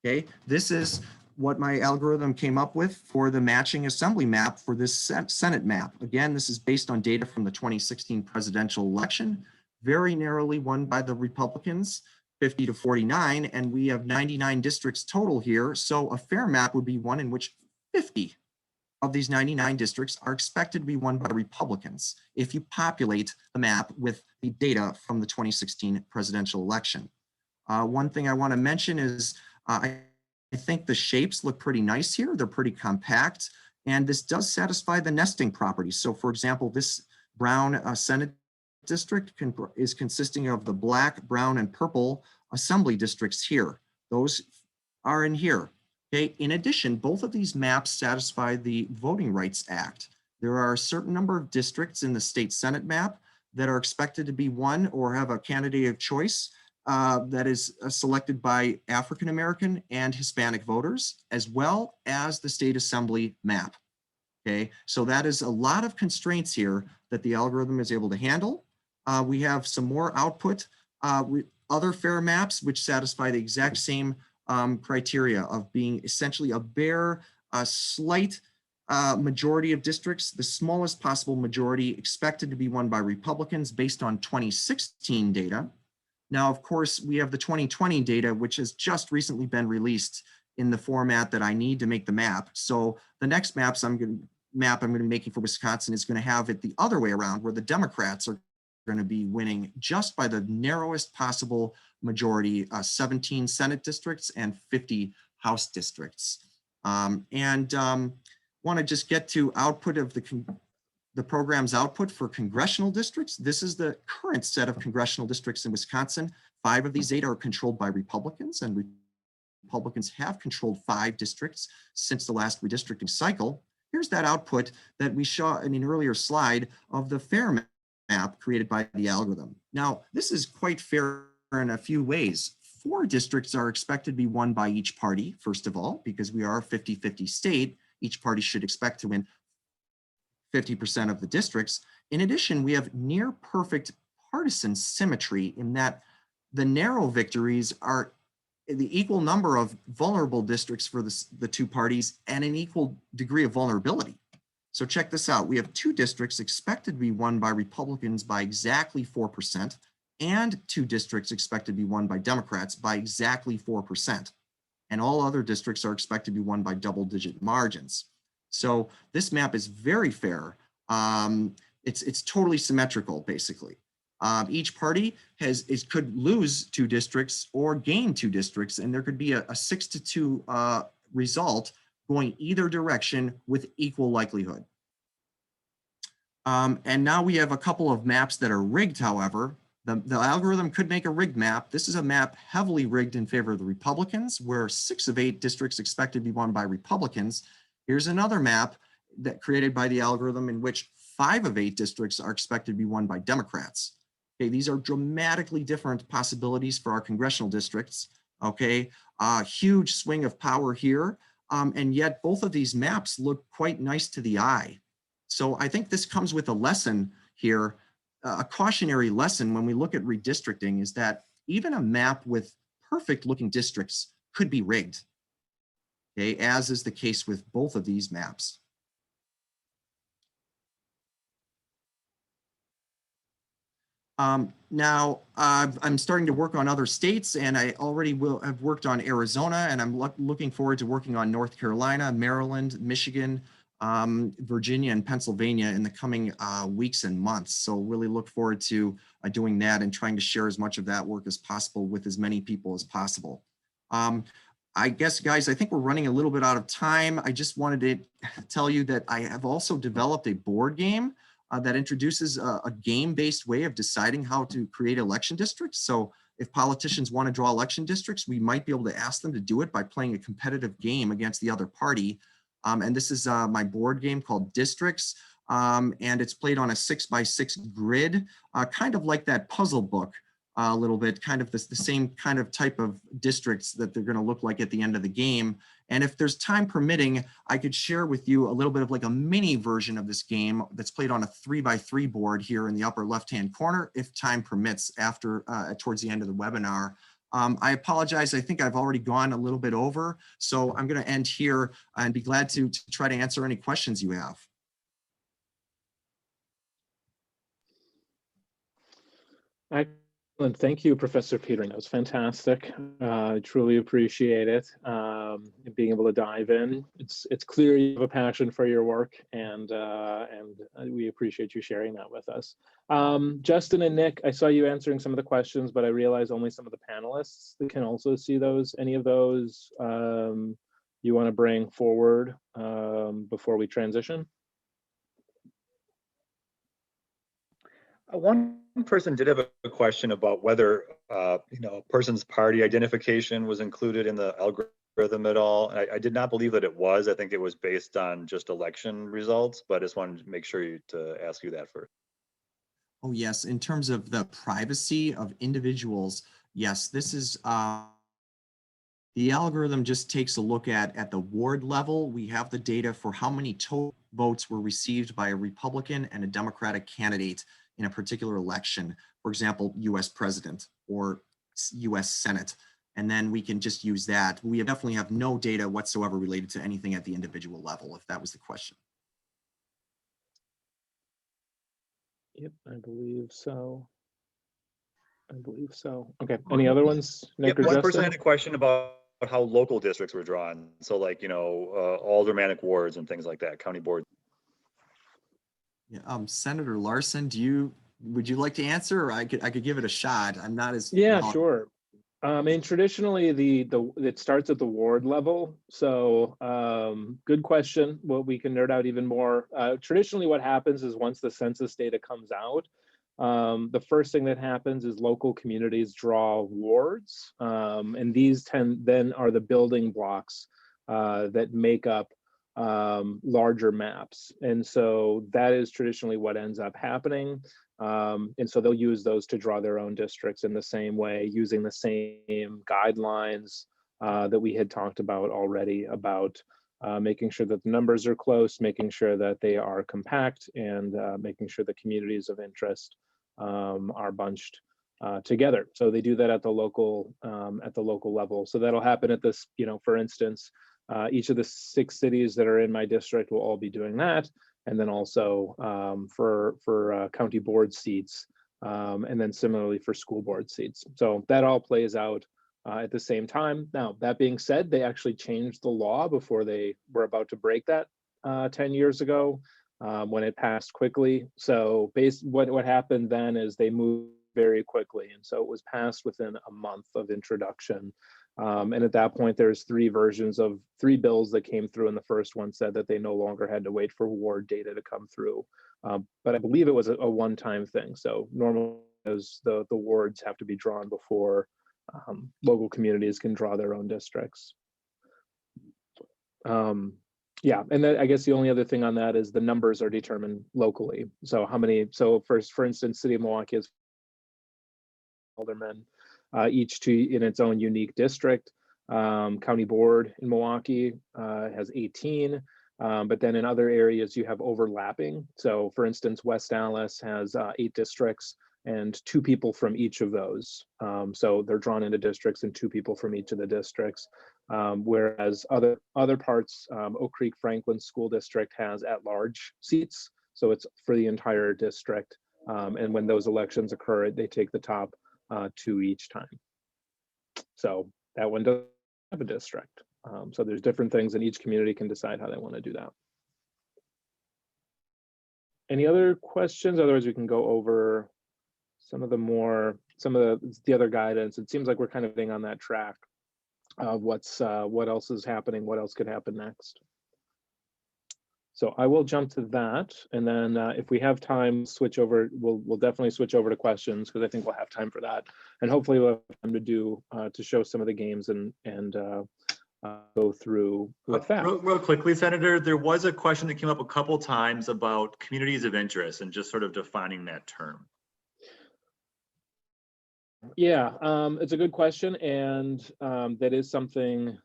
Okay, this is what my algorithm came up with for the matching assembly map for this Senate map. Again, this is based on data from the 2016 presidential election, very narrowly won by the Republicans, 50 to 49, and we have 99 districts total here. So a fair map would be one in which 50 of these 99 districts are expected to be won by Republicans if you populate the map with the data from the 2016 presidential election. One thing I want to mention is I think the shapes look pretty nice here. They're pretty compact, and this does satisfy the nesting properties. So for example, this brown Senate district is consisting of the black, brown, and purple assembly districts here. Those are in here. Okay. In addition, both of these maps satisfy the Voting Rights Act. There are a certain number of districts in the state Senate map that are expected to be won or have a candidate of choice that is selected by African American and Hispanic voters, as well as the state assembly map. Okay, so that is a lot of constraints here that the algorithm is able to handle. We have some more output, other fair maps, which satisfy the exact same criteria of being essentially a bare, slight majority of districts, the smallest possible majority expected to be won by Republicans based on 2016 data. Now, of course, we have the 2020 data, which has just recently been released in the format that I need to make the map. So the next map I'm going to be making for Wisconsin is going to have it the other way around, where the Democrats are going to be winning just by the narrowest possible majority, 17 Senate districts and 50 House districts. Want to just get to output of the program's output for congressional districts. This is the current set of congressional districts in Wisconsin. 5 of these 8 are controlled by Republicans, and Republicans have controlled 5 districts since the last redistricting cycle. Here's that output that we saw in an earlier slide of the fair map created by the algorithm. Now, this is quite fair in a few ways. 4 districts are expected to be won by each party, first of all, because we are a 50-50 state. Each party should expect to win 50% of the districts. In addition, we have near perfect partisan symmetry in that the narrow victories are the equal number of vulnerable districts for the 2 parties and an equal degree of vulnerability. So check this out. We have 2 districts expected to be won by Republicans by exactly 4%, and 2 districts expected to be won by Democrats by exactly 4%. And all other districts are expected to be won by double-digit margins. So this map is very fair. It's totally symmetrical, basically. Each party could lose 2 districts or gain 2 districts, and there could be a 6-2 result going either direction with equal likelihood. And now we have a couple of maps that are rigged, however. The algorithm could make a rigged map. This is a map heavily rigged in favor of the Republicans, where 6 of 8 districts expected to be won by Republicans. Here's another map that created by the algorithm in which 5 of 8 districts are expected to be won by Democrats. Okay, these are dramatically different possibilities for our congressional districts. Okay, huge swing of power here, and yet both of these maps look quite nice to the eye. So I think this comes with a lesson here, a cautionary lesson when we look at redistricting, is that even a map with perfect looking districts could be rigged, okay, as is the case with both of these maps. Now, I'm starting to work on other states, and I already have worked on Arizona, and I'm looking forward to working on North Carolina, Maryland, Michigan, Virginia, and Pennsylvania in the coming weeks and months. So really look forward to doing that and trying to share as much of that work as possible with as many people as possible. I guess, guys, I think we're running a little bit out of time. I just wanted to tell you that I have also developed a board game that introduces a game-based way of deciding how to create election districts. So if politicians want to draw election districts, we might be able to ask them to do it by playing a competitive game against the other party. And this is my board game called Districts, and it's played on a 6x6 grid, kind of like that puzzle book a little bit, kind of the same kind of type of districts that they're going to look like at the end of the game. And if there's time permitting, I could share with you a little bit of like a mini version of this game that's played on a 3x3 board here in the upper left-hand corner, if time permits, after towards the end of the webinar. I apologize. I think I've already gone a little bit over, so I'm going to end here and be glad to try to answer any questions you have. Excellent. Thank you, Professor Petering. That was fantastic. I truly appreciate it. Being able to dive in. It's clear you have a passion for your work, and we appreciate you sharing that with us. Justin and Nick, I saw you answering some of the questions, but I realize only some of the panelists that can also see those. Any of those you want to bring forward before we transition? One person did have a question about whether a person's party identification was included in the algorithm at all. And I did not believe that it was. I think it was based on just election results, but I just wanted to make sure to ask you that first. Oh yes, in terms of the privacy of individuals, yes, this is the algorithm just takes a look at the ward level. We have the data for how many total votes were received by a Republican and a Democratic candidate in a particular election, for example, US President or US Senate. And then we can just use that. We definitely have no data whatsoever related to anything at the individual level, if that was the question. Yep, I believe so. Okay, any other ones, Nick or one Justin? person had a question about how local districts were drawn. So like, aldermanic wards and things like that, county boards. Yeah, Senator Larson, would you like to answer, or I could give it a shot? I'm not as Sure. And traditionally, it starts at the ward level. So good question. Well, we can nerd out even more. Traditionally, what happens is once the census data comes out, the first thing that happens is local communities draw wards, and these then are the building blocks that make up larger maps. And so that is traditionally what ends up happening. And so they'll use those to draw their own districts in the same way, using the same guidelines that we had talked about already, about making sure that the numbers are close, making sure that they are compact, and making sure the communities of interest are bunched together. So they do that at the local level. So that'll happen at this, for instance, each of the 6 cities that are in my district will all be doing that. And then also for county board seats, and then similarly for school board seats. So that all plays out at the same time. Now, that being said, they actually changed the law before they were about to break that 10 years ago. when it passed quickly. So what happened then is they moved very quickly. And so it was passed within a month of introduction. And at that point, there's three bills that came through. And the first one said that they no longer had to wait for ward data to come through. But I believe it was a one-time thing. So normally the wards have to be drawn before local communities can draw their own districts. Yeah, and then I guess the only other thing on that is the numbers are determined locally. So for instance, City of Milwaukee has aldermen, each in its own unique district. County Board in Milwaukee has 18, but then in other areas you have overlapping. So for instance, West Dallas has 8 districts and 2 people from each of those. So they're drawn into districts and 2 people from each of the districts. Whereas other parts, Oak Creek Franklin School District has at-large seats. So it's for the entire district. And when those elections occur, they take the top 2 each time. So that one doesn't have a district. So there's different things and each community can decide how they want to do that. Any other questions? Otherwise we can go over some of the other guidance. It seems like we're kind of being on that track of what else is happening, what else could happen next. So I will jump to that, and then if we have time, we'll definitely switch over to questions, because I think we'll have time for that, and hopefully we'll have time to show some of the games and go through with that. Real quickly, Senator, there was a question that came up a couple times about communities of interest and just sort of defining that term. Yeah, it's a good question, and that is something.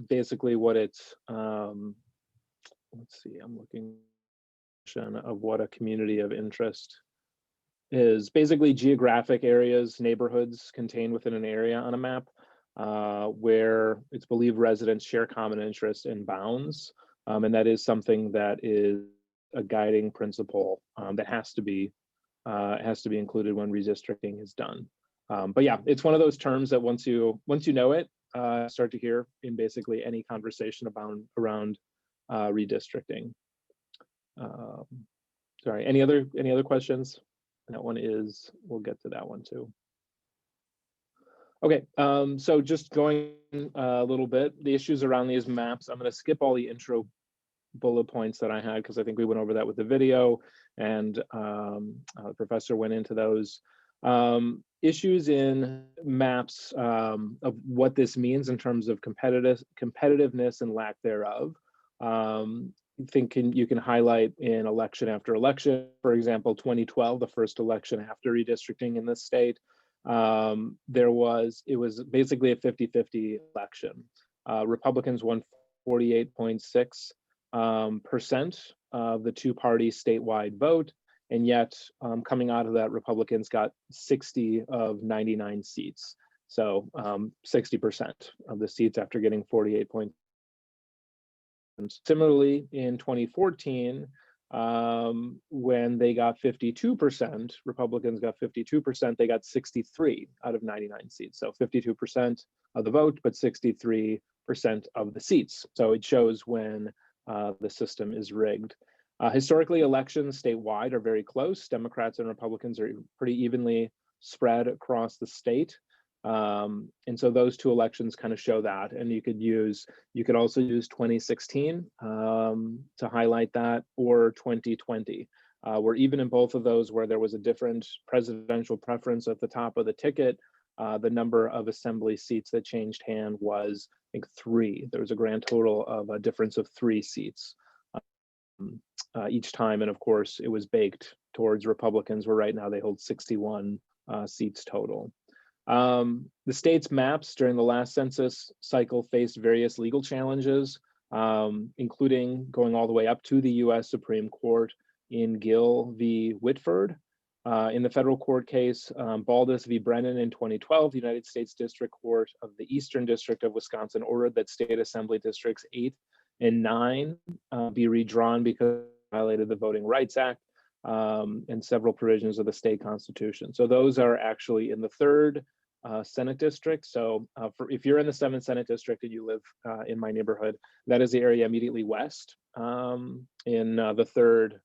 Basically, what it's let's see. I'm looking of what a community of interest is. Basically, geographic areas, neighborhoods contained within an area on a map, where it's believed residents share common interests and bounds, and that is something that is a guiding principle that has to be included when redistricting is done. But yeah, it's one of those terms that once you know it, start to hear in basically any conversation around redistricting. Sorry, any other questions? That one is, we'll get to that one too. Okay, so just going a little bit, the issues around these maps, I'm going to skip all the intro bullet points that I had, because I think we went over that with the video, and the professor went into those. Issues in maps of what this means in terms of competitiveness and lack thereof. I think you can highlight in election after election. For example, 2012, the first election after redistricting in this state, it was basically a 50-50 election. Republicans won 48.6% of the two-party statewide vote. And yet, coming out of that, Republicans got 60 of 99 seats. So 60% of the seats after getting 48 points. Similarly, in 2014, when they got 52%, Republicans got 52%, they got 63 out of 99 seats. So 52% of the vote, but 63% of the seats. So it shows when the system is rigged. Historically, elections statewide are very close. Democrats and Republicans are pretty evenly spread across the state. And so those two elections kind of show that. And you could also use 2016 to highlight that, or 2020, where even in both of those, where there was a different presidential preference at the top of the ticket, the number of assembly seats that changed hand was, I think, 3. There was a grand total of a difference of 3 seats. Each time, and of course it was baked towards Republicans, where right now they hold 61 seats total. The state's maps during the last census cycle faced various legal challenges, including going all the way up to the US Supreme Court in Gill v. Whitford. In the federal court case, Baldus v. Brennan in 2012, the United States District Court of the Eastern District of Wisconsin ordered that state assembly districts 8 and 9 be redrawn because it violated the Voting Rights Act and several provisions of the state constitution. So those are actually in the third Senate district. So if you're in the 7th Senate district and you live in my neighborhood, that is the area immediately west in the 3rd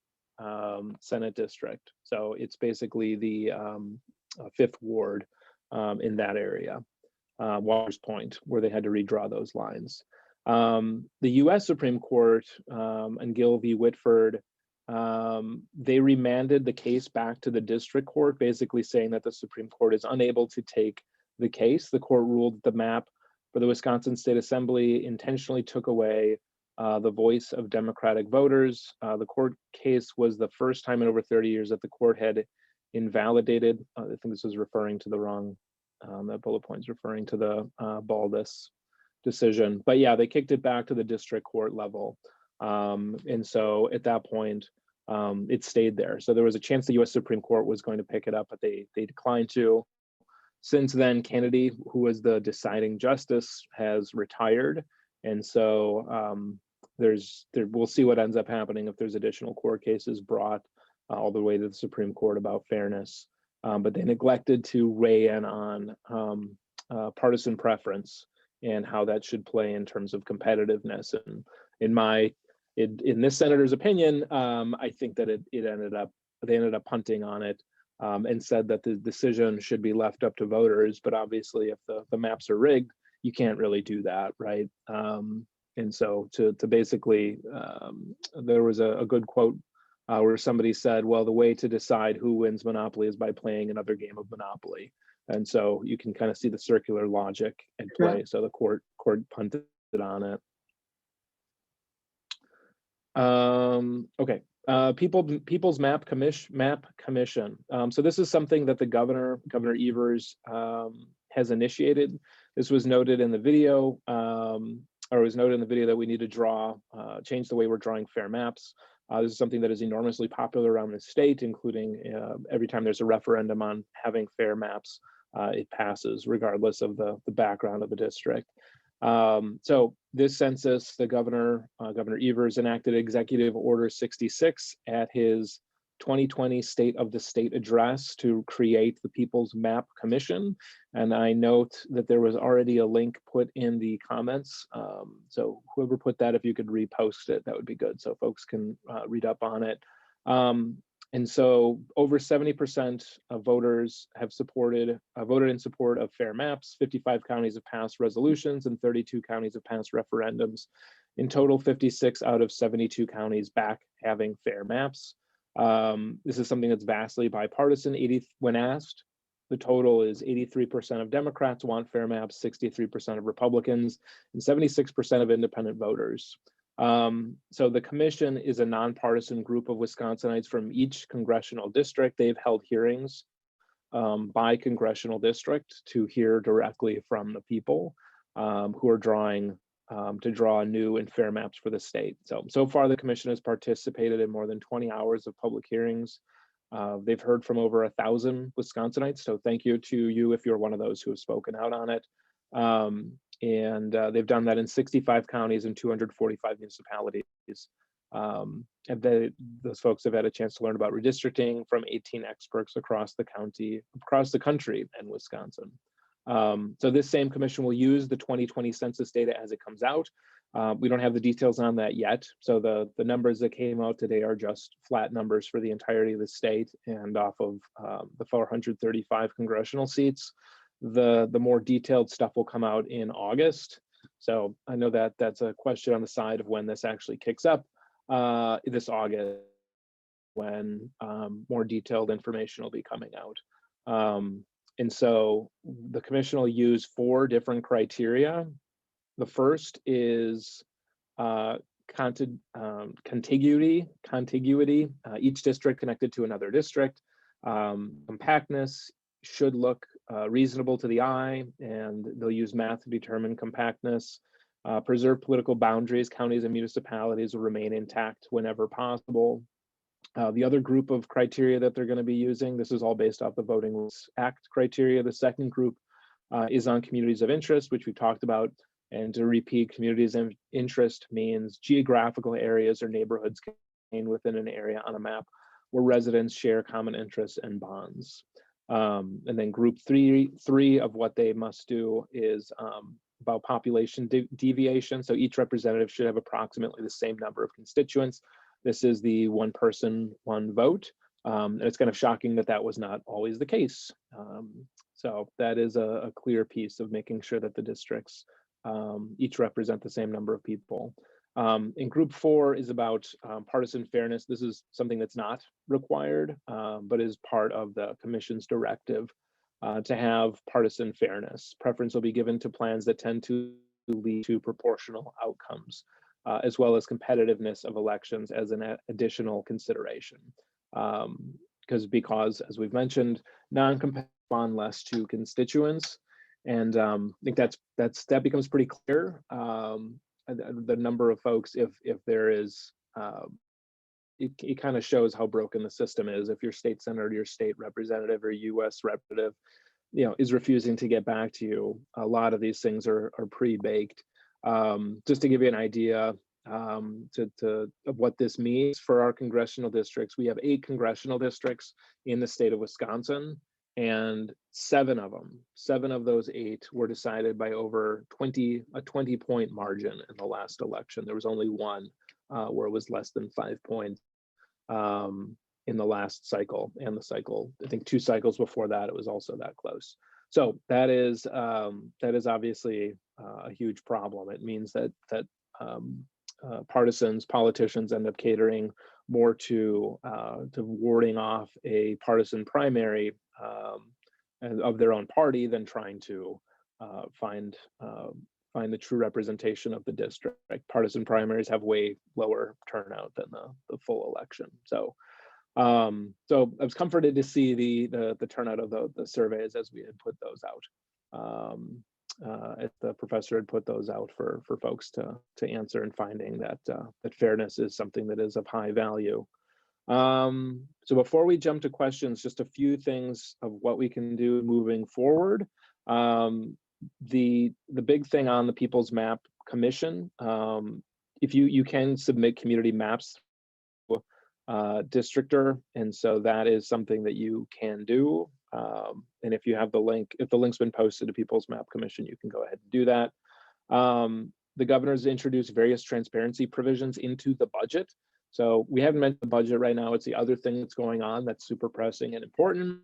Senate district. So it's basically the 5th ward in that area, Walker's Point, where they had to redraw those lines. The US Supreme Court and Gill v. Whitford, they remanded the case back to the district court, basically saying that the Supreme Court is unable to take the case. The court ruled that the map for the Wisconsin State Assembly intentionally took away the voice of Democratic voters. The court case was the first time in over 30 years that the court had invalidated, I think this was referring to the wrong, that bullet point's referring to the Baldus decision. But yeah, they kicked it back to the district court level. And so at that point, it stayed there. So there was a chance the US Supreme Court was going to pick it up, but they declined to. Since then, Kennedy, who was the deciding justice, has retired. And so we'll see what ends up happening if there's additional court cases brought all the way to the Supreme Court about fairness. But they neglected to weigh in on partisan preference and how that should play in terms of competitiveness. And in this senator's opinion, I think that they ended up punting on it and said that the decision should be left up to voters. But obviously, if the maps are rigged, you can't really do that, right? And so to basically, there was a good quote where somebody said, well, the way to decide who wins Monopoly is by playing another game of Monopoly. And so you can kind of see the circular logic at play. So the court punted on it. Okay. People's Map Commission. So this is something that the Governor Evers, has initiated. This was noted in the video, or was noted in the video that we need to change the way we're drawing fair maps. This is something that is enormously popular around the state, including every time there's a referendum on having fair maps, it passes regardless of the background of the district. So this census, the Governor Evers enacted Executive Order 66 at his 2020 State of the State address to create the People's Map Commission. And I note that there was already a link put in the comments. So whoever put that, if you could repost it, that would be good so folks can read up on it. And so over 70% of voters have voted in support of fair maps. 55 counties have passed resolutions and 32 counties have passed referendums. In total, 56 out of 72 counties back having fair maps. This is something that's vastly bipartisan. When asked, the total is 83% of Democrats want fair maps, 63% of Republicans, and 76% of independent voters. So the commission is a nonpartisan group of Wisconsinites from each congressional district. They've held hearings by congressional district to hear directly from the people who are to draw new and fair maps for the state. So far the commission has participated in more than 20 hours of public hearings. They've heard from over 1,000 Wisconsinites. So thank you to you if you're one of those who have spoken out on it. And they've done that in 65 counties and 245 municipalities. And those folks have had a chance to learn about redistricting from 18 experts across the country and Wisconsin. So this same commission will use the 2020 census data as it comes out. We don't have the details on that yet. So the numbers that came out today are just flat numbers for the entirety of the state and off of the 435 congressional seats. The more detailed stuff will come out in August. So I know that that's a question on the side of when this actually kicks up this August, when more detailed information will be coming out. And so the commission will use 4 different criteria. The first is contiguity, each district connected to another district. Compactness should look reasonable to the eye, and they'll use math to determine compactness. Preserve political boundaries. Counties and municipalities will remain intact whenever possible. The other group of criteria that they're going to be using, this is all based off the Voting Rights Act criteria. The second group is on communities of interest, which we talked about. And to repeat, communities of interest means geographical areas or neighborhoods contained within an area on a map where residents share common interests and bonds. And then group three of what they must do is about population deviation. So each representative should have approximately the same number of constituents. This is the one person, one vote. And it's kind of shocking that that was not always the case. So that is a clear piece of making sure that the districts each represent the same number of people. In group 4 is about partisan fairness. This is something that's not required, but is part of the commission's directive to have partisan fairness. Preference will be given to plans that tend to lead to proportional outcomes, as well as competitiveness of elections as an additional consideration. Because, as we've mentioned, non-competitive respond less to constituents, and I think that becomes pretty clear. The number of folks, if there is, it kind of shows how broken the system is. If your state senator, your state representative, or U.S. representative, is refusing to get back to you, a lot of these things are pre-baked. Just to give you an idea of what this means for our congressional districts, we have 8 congressional districts in the state of Wisconsin, and 7 of those 8 were decided by over a 20-point margin in the last election. There was only one where it was less than 5 points in the last cycle, and the cycle, I think 2 cycles before that, it was also that close. So that is obviously a huge problem. It means that politicians end up catering more to warding off a partisan primary of their own party than trying to find the true representation of the district. Partisan primaries have way lower turnout than the full election. So I was comforted to see the turnout of the surveys as we had put those out. As the professor had put those out for folks to answer, and finding that fairness is something that is of high value. So before we jump to questions, just a few things of what we can do moving forward. The big thing on the People's Map Commission, if you can submit community maps districtor, and so that is something that you can do. And if you have the link, if the link's been posted to People's Map Commission, you can go ahead and do that. The governor's introduced various transparency provisions into the budget. So we haven't mentioned the budget right now. It's the other thing that's going on that's super pressing and important.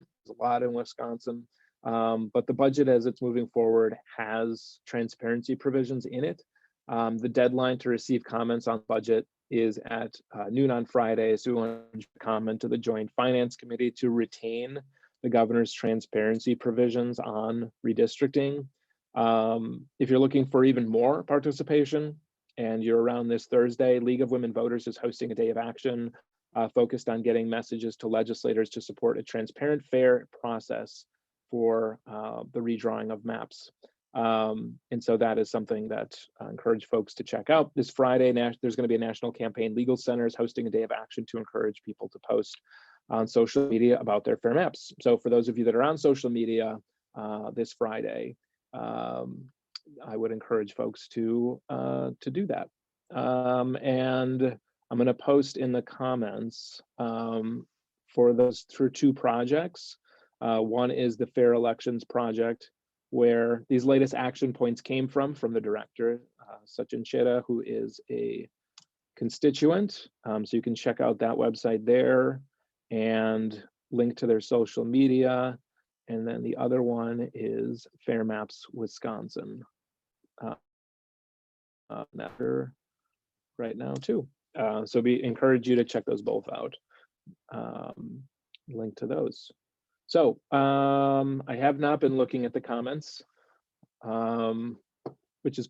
There's a lot in Wisconsin, but the budget as it's moving forward has transparency provisions in it. The deadline to receive comments on budget is at noon on Friday. So we want to comment to the Joint Finance Committee to retain the governor's transparency provisions on redistricting. If you're looking for even more participation and you're around this Thursday, League of Women Voters is hosting a day of action focused on getting messages to legislators to support a transparent, fair process for the redrawing of maps. And so that is something that I encourage folks to check out. This Friday, there's going to be a National Campaign Legal Center is hosting a day of action to encourage people to post on social media about their fair maps. So for those of you that are on social media this Friday, I would encourage folks to do that. And I'm going to post in the comments for 2 projects. One is the Fair Elections Project, where these latest action points came from the director, Sachin Cheda, who is a constituent. So you can check out that website there and link to their social media. And then the other one is Fair Maps Wisconsin. Matter right now too. So we encourage you to check those both out. Link to those. So I have not been looking at the comments, which is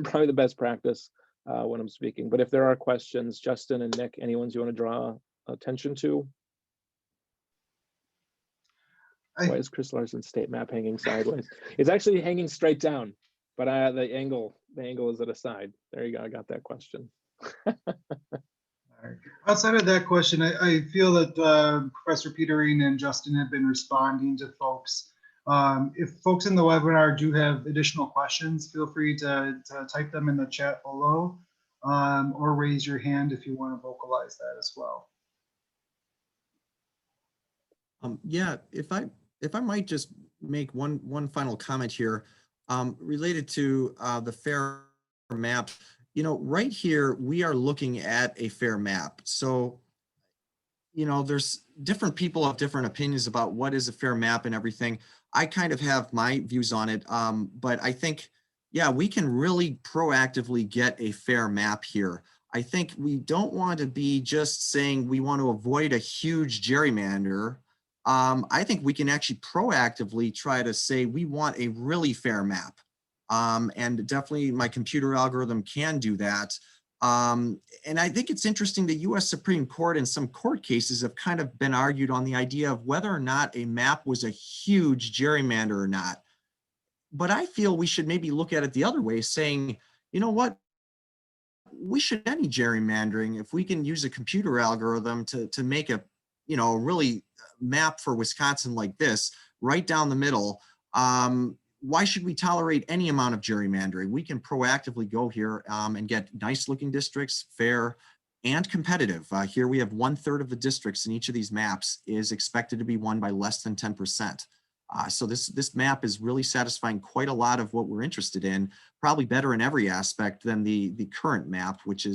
probably the best practice when I'm speaking. But if there are questions, Justin and Nick, any ones you want to draw attention to? Why is Chris Larson's state map hanging sideways? It's actually hanging straight down, but the angle is at a side. There you go. I got that question. Outside of that question, I feel that Professor Petering and Justin have been responding to folks. If folks in the webinar do have additional questions, feel free to type them in the chat below, or raise your hand if you want to vocalize that as well. Yeah, if I might just make one final comment here, related to the fair map. You know, right here we are looking at a fair map. So, you know, there's different people have different opinions about what is a fair map and everything. I kind of have my views on it, but I think, yeah, we can really proactively get a fair map here. I think we don't want to be just saying we want to avoid a huge gerrymander. I think we can actually proactively try to say we want a really fair map. And definitely my computer algorithm can do that. And I think it's interesting the US Supreme Court and some court cases have kind of been argued on the idea of whether or not a map was a huge gerrymander or not. But I feel we should maybe look at it the other way, saying, you know what, we should any gerrymandering if we can use a computer algorithm to make a, you know, really map for Wisconsin like this, right down the middle. Why should we tolerate any amount of gerrymandering? We can proactively go here and get nice looking districts, fair and competitive. Here we have 1/3 of the districts in each of these maps is expected to be won by less than 10%. So this map is really satisfying quite a lot of what we're interested in, probably better in every aspect than the current map, which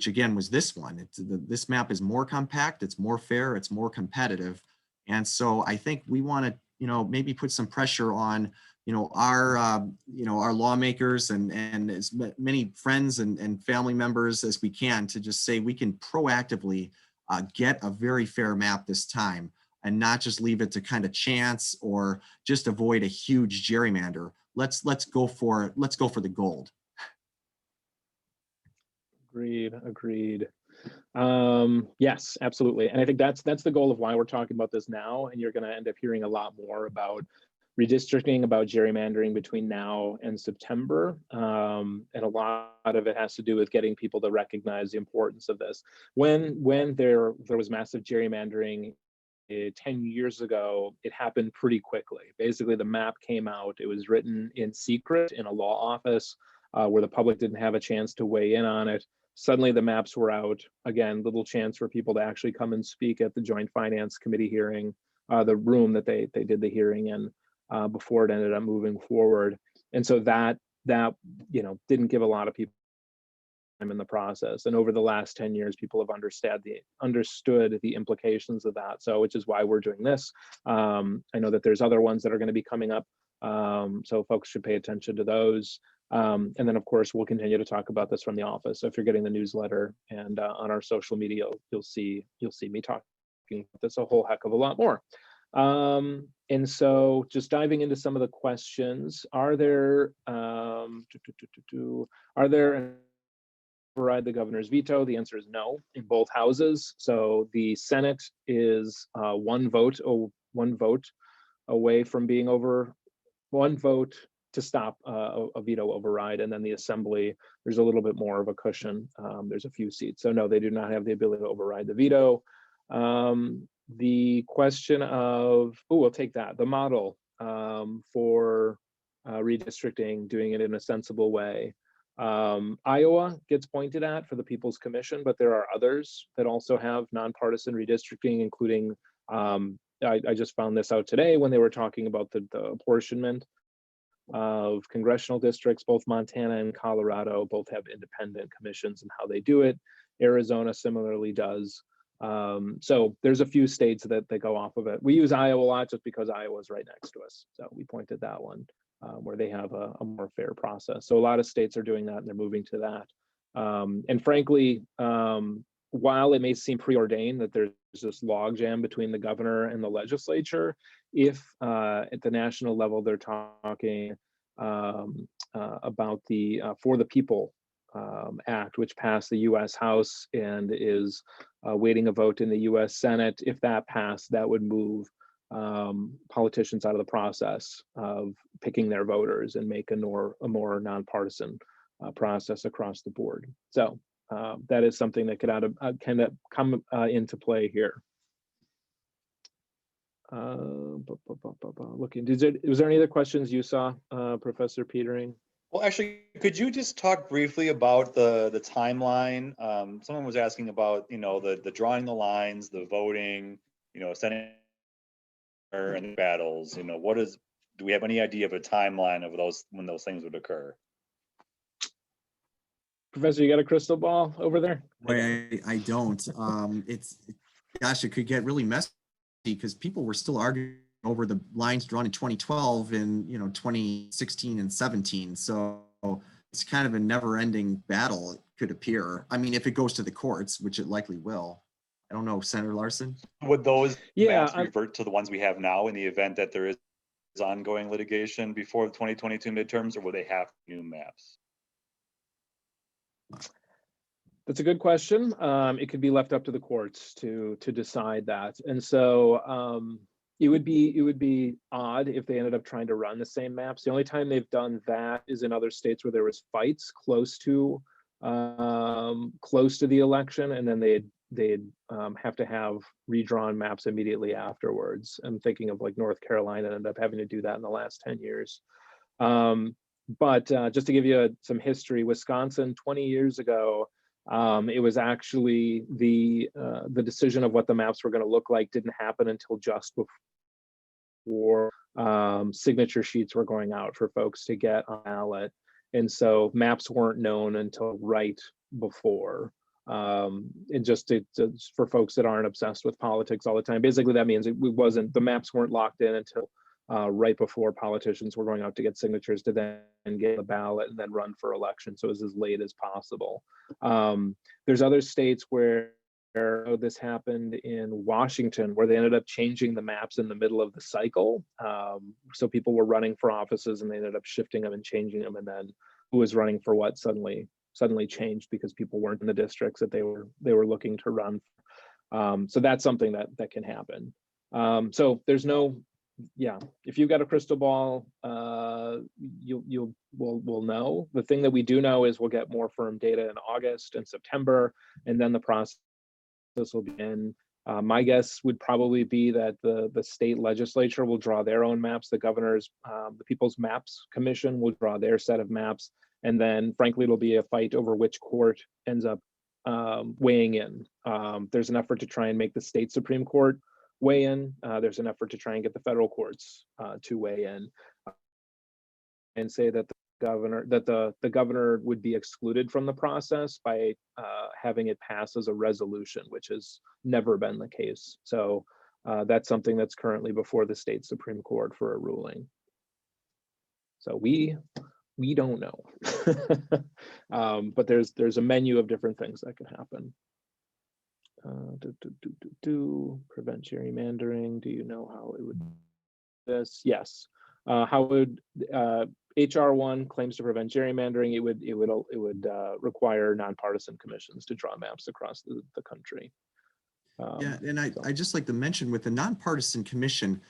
again was this one. This map is more compact, it's more fair, it's more competitive. And so I think we want to, you know, maybe put some pressure on, you know, our lawmakers and as many friends and family members as we can to just say we can proactively get a very fair map this time and not just leave it to kind of chance or just avoid a huge gerrymander. Let's go for it. Let's go for the gold. Agreed. Yes, absolutely. And I think that's the goal of why we're talking about this now. And you're going to end up hearing a lot more about redistricting, about gerrymandering between now and September. And a lot of it has to do with getting people to recognize the importance of this. When there was massive gerrymandering 10 years ago, it happened pretty quickly. Basically, the map came out, it was written in secret in a law office where the public didn't have a chance to weigh in on it. Suddenly the maps were out. Again, little chance for people to actually come and speak at the Joint Finance Committee hearing, the room that they did the hearing in before it ended up moving forward. And so that you know, didn't give a lot of people time in the process. And over the last 10 years, people have understood the implications of that. So, which is why we're doing this. I know that there's other ones that are going to be coming up. So folks should pay attention to those. And then of course, we'll continue to talk about this from the office. So if you're getting the newsletter and on our social media, you'll see me talking about this a whole heck of a lot more. And so just diving into some of the questions, are there override the governor's veto? The answer is no in both houses. So the Senate is one vote away from being one vote to stop a veto override, and then the Assembly, there's a little bit more of a cushion. There's a few seats. So no, they do not have the ability to override the veto. The question of, we'll take that, the model for redistricting, doing it in a sensible way. Iowa gets pointed at for the People's Commission, but there are others that also have nonpartisan redistricting, including, I just found this out today when they were talking about the apportionment of congressional districts. Both Montana and Colorado both have independent commissions and how they do it. Arizona similarly does. So there's a few states that go off of it. We use Iowa a lot just because Iowa is right next to us. So we pointed that one. Where they have a more fair process. So a lot of states are doing that and they're moving to that. And frankly, while it may seem preordained that there's this logjam between the governor and the legislature, if at the national level they're talking about the For the People Act, which passed the US House and is waiting a vote in the US Senate, if that passed, that would move politicians out of the process of picking their voters and make a more nonpartisan process across the board. So that is something that could kind of come into play here. Looking, was there any other questions you saw, Professor Petering? Well, actually, could you just talk briefly about the timeline? Someone was asking about, you know, the drawing the lines, the voting, you know, sending and battles, you know, do we have any idea of a timeline of when those things would occur? Professor, you got a crystal ball over there? I don't. Gosh, it could get really messy because people were still arguing over the lines drawn in 2012 and 2016 and 17. So it's kind of a never-ending battle. It could appear. I mean, if it goes to the courts, which it likely will. I don't know, Senator Larson. Would those maps Yeah, revert to the ones we have now in the event that there is ongoing litigation before the 2022 midterms, or will they have new maps? that's a good question. It could be left up to the courts to decide that, and so it would be odd if they ended up trying to run the same maps. The only time they've done that is in other states where there was fights close to the election, and then they'd have to have redrawn maps immediately afterwards. I'm thinking of like North Carolina ended up having to do that in the last 10 years. But just to give you some history, Wisconsin 20 years ago, it was actually the decision of what the maps were going to look like didn't happen until just before signature sheets were going out for folks to get on ballot. And so maps weren't known until right before. And just for folks that aren't obsessed with politics all the time, basically that means the maps weren't locked in until right before politicians were going out to get signatures to then get the ballot and then run for election. So it was as late as possible. There's other states where this happened in Washington, where they ended up changing the maps in the middle of the cycle. So people were running for offices and they ended up shifting them and changing them, and then who was running for what suddenly changed because people weren't in the districts that they were looking to run. So that's something that can happen. So there's no, if you've got a crystal ball, we'll know. The thing that we do know is we'll get more firm data in August and September, and then the process will begin. My guess would probably be that the state legislature will draw their own maps. The governor's, the People's Maps Commission will draw their set of maps. And then frankly, it'll be a fight over which court ends up weighing in. There's an effort to try and make the state Supreme Court weigh in. There's an effort to try and get the federal courts to weigh in and say that the governor would be excluded from the process by having it pass as a resolution, which has never been the case. So that's something that's currently before the state Supreme Court for a ruling. So we don't know, but there's a menu of different things that can happen. Prevent gerrymandering. Do you know how it would? Yes. How would HR1 claims to prevent gerrymandering? It would require nonpartisan commissions to draw maps across the country. And I just like to mention with the nonpartisan commission,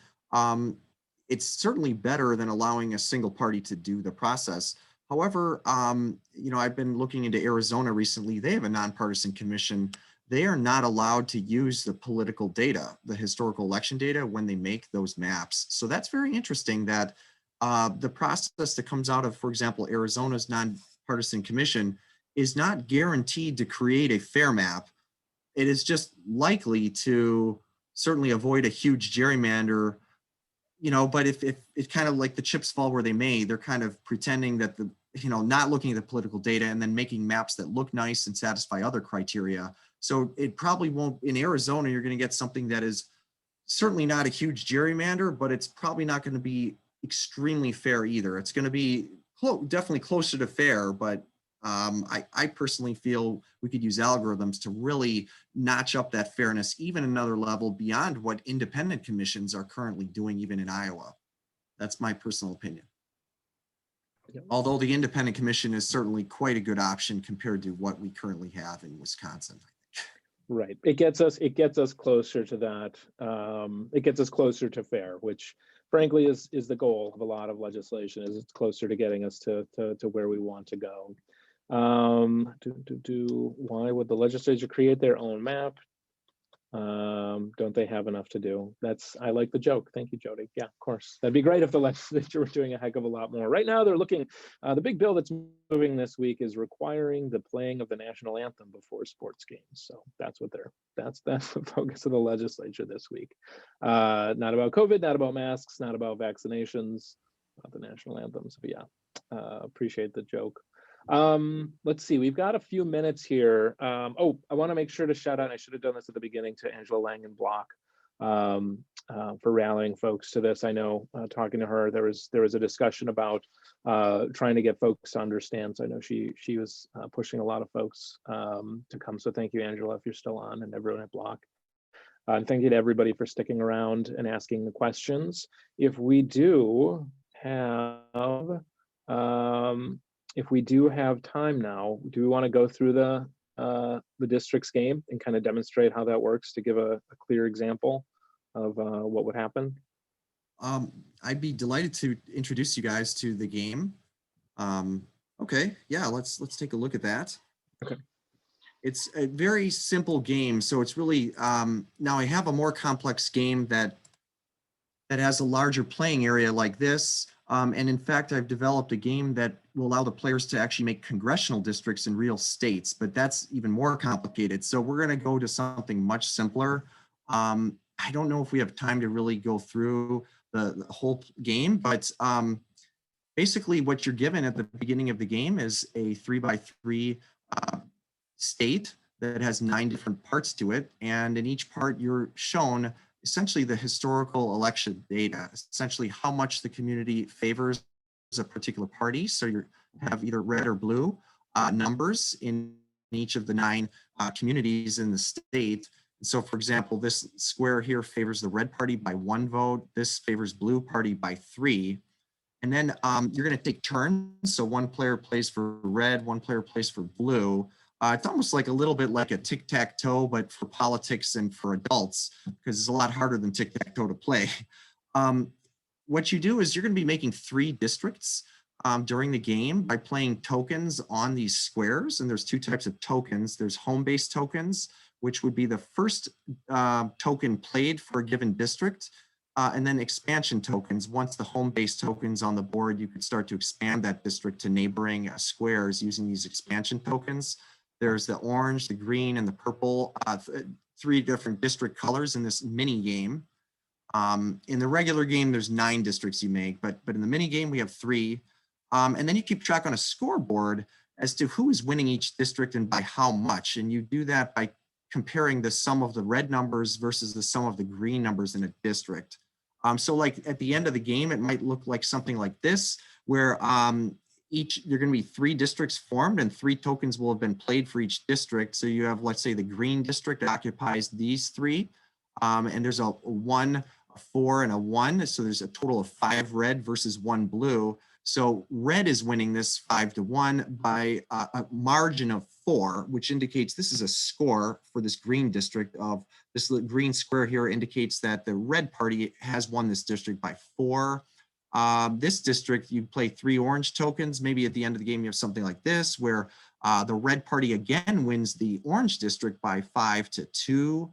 it's certainly better than allowing a single party to do the process. However, I've been looking into Arizona recently. They have a nonpartisan commission. They are not allowed to use the political data, the historical election data, when they make those maps. So that's very interesting that the process that comes out of, for example, Arizona's nonpartisan commission is not guaranteed to create a fair map. It is just likely to certainly avoid a huge gerrymander, but if it's kind of like the chips fall where they may, they're kind of pretending that not looking at the political data and then making maps that look nice and satisfy other criteria. So it probably won't, in Arizona, you're going to get something that is certainly not a huge gerrymander, but it's probably not going to be extremely fair either. It's going to be definitely closer to fair, but I personally feel we could use algorithms to really notch up that fairness even another level beyond what independent commissions are currently doing, even in Iowa. That's my personal opinion. Yep. Although the independent commission is certainly quite a good option compared to what we currently have in Wisconsin. Right. It gets us closer to that. It gets us closer to fair, which frankly is the goal of a lot of legislation, is it's closer to getting us to where we want to go. Why would the legislature create their own map? Don't they have enough to do? I like the joke. Thank you, Jody. Yeah, of course. That'd be great if the legislature were doing a heck of a lot more. Right now, they're looking, the big bill that's moving this week is requiring the playing of the national anthem before sports games. So that's the focus of the legislature this week. Not about COVID, not about masks, not about vaccinations, about the national anthems. But yeah, appreciate the joke. Let's see, we've got a few minutes here. Oh, I want to make sure to shout out, I should have done this at the beginning, to Angela Langen Block for rallying folks to this. I know talking to her, there was a discussion about trying to get folks to understand. So I know she was pushing a lot of folks to come. So thank you, Angela, if you're still on, and everyone at Block. And thank you to everybody for sticking around and asking the questions. If we do have time now, do we want to go through the district's game and kind of demonstrate how that works to give a clear example of what would happen? I'd be delighted to introduce you guys to the game. Okay, yeah, let's take a look at that. Okay. It's a very simple game, so it's really now I have a more complex game that has a larger playing area like this. And in fact, I've developed a game that will allow the players to actually make congressional districts in real states, but that's even more complicated. So we're going to go to something much simpler. I don't know if we have time to really go through the whole game, but basically what you're given at the beginning of the game is a 3x3 state that has 9 different parts to it. And in each part, you're shown essentially the historical election data, essentially how much the community favors a particular party. So you have either red or blue numbers in each of the 9 communities in the state. So for example, this square here favors the red party by 1 vote. This favors blue party by 3. And then you're going to take turns. So one player plays for red, one player plays for blue. It's almost like a little bit like a tic-tac-toe, but for politics and for adults, because it's a lot harder than tic-tac-toe to play. What you do is you're going to be making 3 districts during the game by playing tokens on these squares. And there's 2 types of tokens. There's home-based tokens, which would be the first token played for a given district. And then expansion tokens. Once the home-based tokens on the board, you could start to expand that district to neighboring squares using these expansion tokens. There's the orange, the green, and the purple, 3 different district colors in this mini game. In the regular game, there's 9 districts you make, but in the mini game, we have 3. And then you keep track on a scoreboard as to who is winning each district and by how much. And you do that by comparing the sum of the red numbers versus the sum of the green numbers in a district. So like at the end of the game, it might look like something like this, where there are going to be 3 districts formed and 3 tokens will have been played for each district. So you have, let's say, the green district occupies these 3, and there's a 1, a 4, and a 1. So there's a total of 5 red versus 1 blue. So red is winning this 5-1 by a margin of 4, which indicates this is a score for this green district. Of this green square here indicates that the red party has won this district by 4. This district, you play 3 orange tokens. Maybe at the end of the game, you have something like this, where the red party again wins the orange district by 5-2,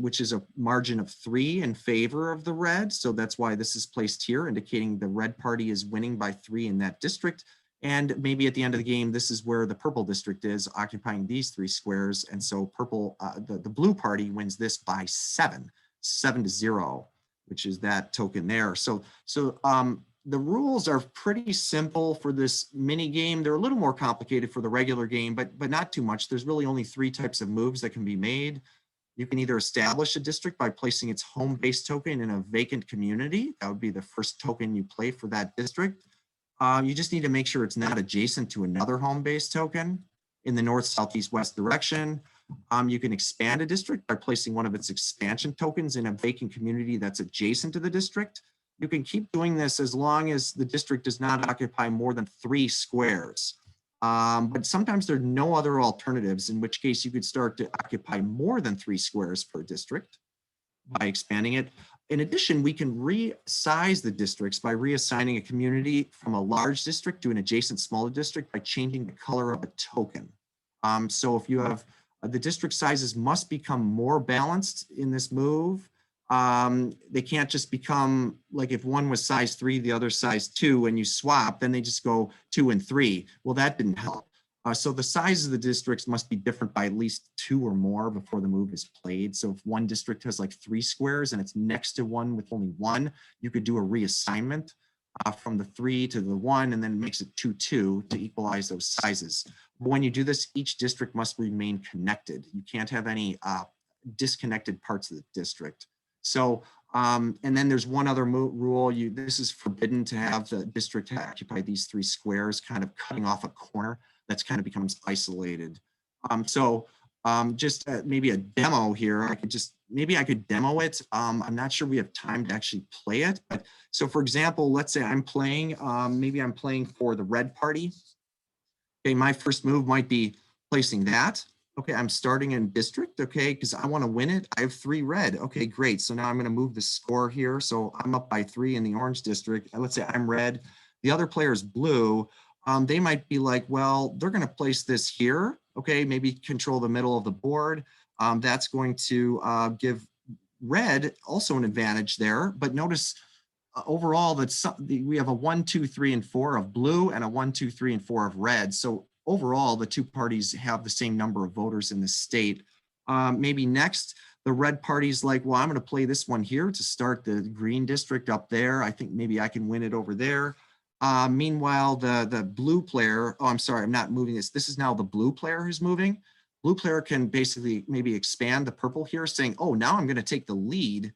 which is a margin of 3 in favor of the red. So that's why this is placed here, indicating the red party is winning by 3 in that district. And maybe at the end of the game, this is where the purple district is, occupying these 3 squares. And so purple, the blue party wins this by 7-0, which is that token there. So the rules are pretty simple for this mini game. They're a little more complicated for the regular game, but not too much. There's really only 3 types of moves that can be made. You can either establish a district by placing its home-based token in a vacant community. That would be the first token you play for that district. You just need to make sure it's not adjacent to another home-based token in the north, south, east, west direction. You can expand a district by placing one of its expansion tokens in a vacant community that's adjacent to the district. You can keep doing this as long as the district does not occupy more than 3 squares. But sometimes there are no other alternatives, in which case you could start to occupy more than 3 squares per district by expanding it. In addition, we can resize the districts by reassigning a community from a large district to an adjacent smaller district by changing the color of a token. So if you have The district sizes must become more balanced in this move. They can't just become like if one was size 3, the other size 2, and you swap, then they just go 2 and 3. Well, that didn't help. So the size of the districts must be different by at least 2 or more before the move is played. So if one district has like 3 squares and it's next to one with only 1, you could do a reassignment from the 3 to the 1, and then it makes it 2, 2 to equalize those sizes. But when you do this, each district must remain connected. You can't have any disconnected parts of the district. So, and then there's one other rule. This is forbidden to have the district occupy these 3 squares, kind of cutting off a corner that's kind of becomes isolated. Just maybe a demo here. Maybe I could demo it. I'm not sure we have time to actually play it. But so for example, let's say I'm playing, maybe I'm playing for the red party. Okay, my first move might be placing that. Okay, I'm starting in district, okay, because I want to win it. I have 3 red. Okay, great. So now I'm going to move the score here. So I'm up by 3 in the orange district. Let's say I'm red. The other player is blue. They might be like, well, they're going to place this here. Okay, maybe control the middle of the board. That's going to give red also an advantage there. But notice overall that we have a 1, 2, 3, and 4 of blue and a 1, 2, 3, and 4 of red. So overall, the 2 parties have the same number of voters in the state. Maybe next, the red party's like, well, I'm going to play this one here to start the green district up there. I think maybe I can win it over there. Meanwhile, the blue player, oh, I'm sorry, I'm not moving this. This is now the blue player who's moving. Blue player can basically maybe expand the purple here, saying, oh, now I'm going to take the lead.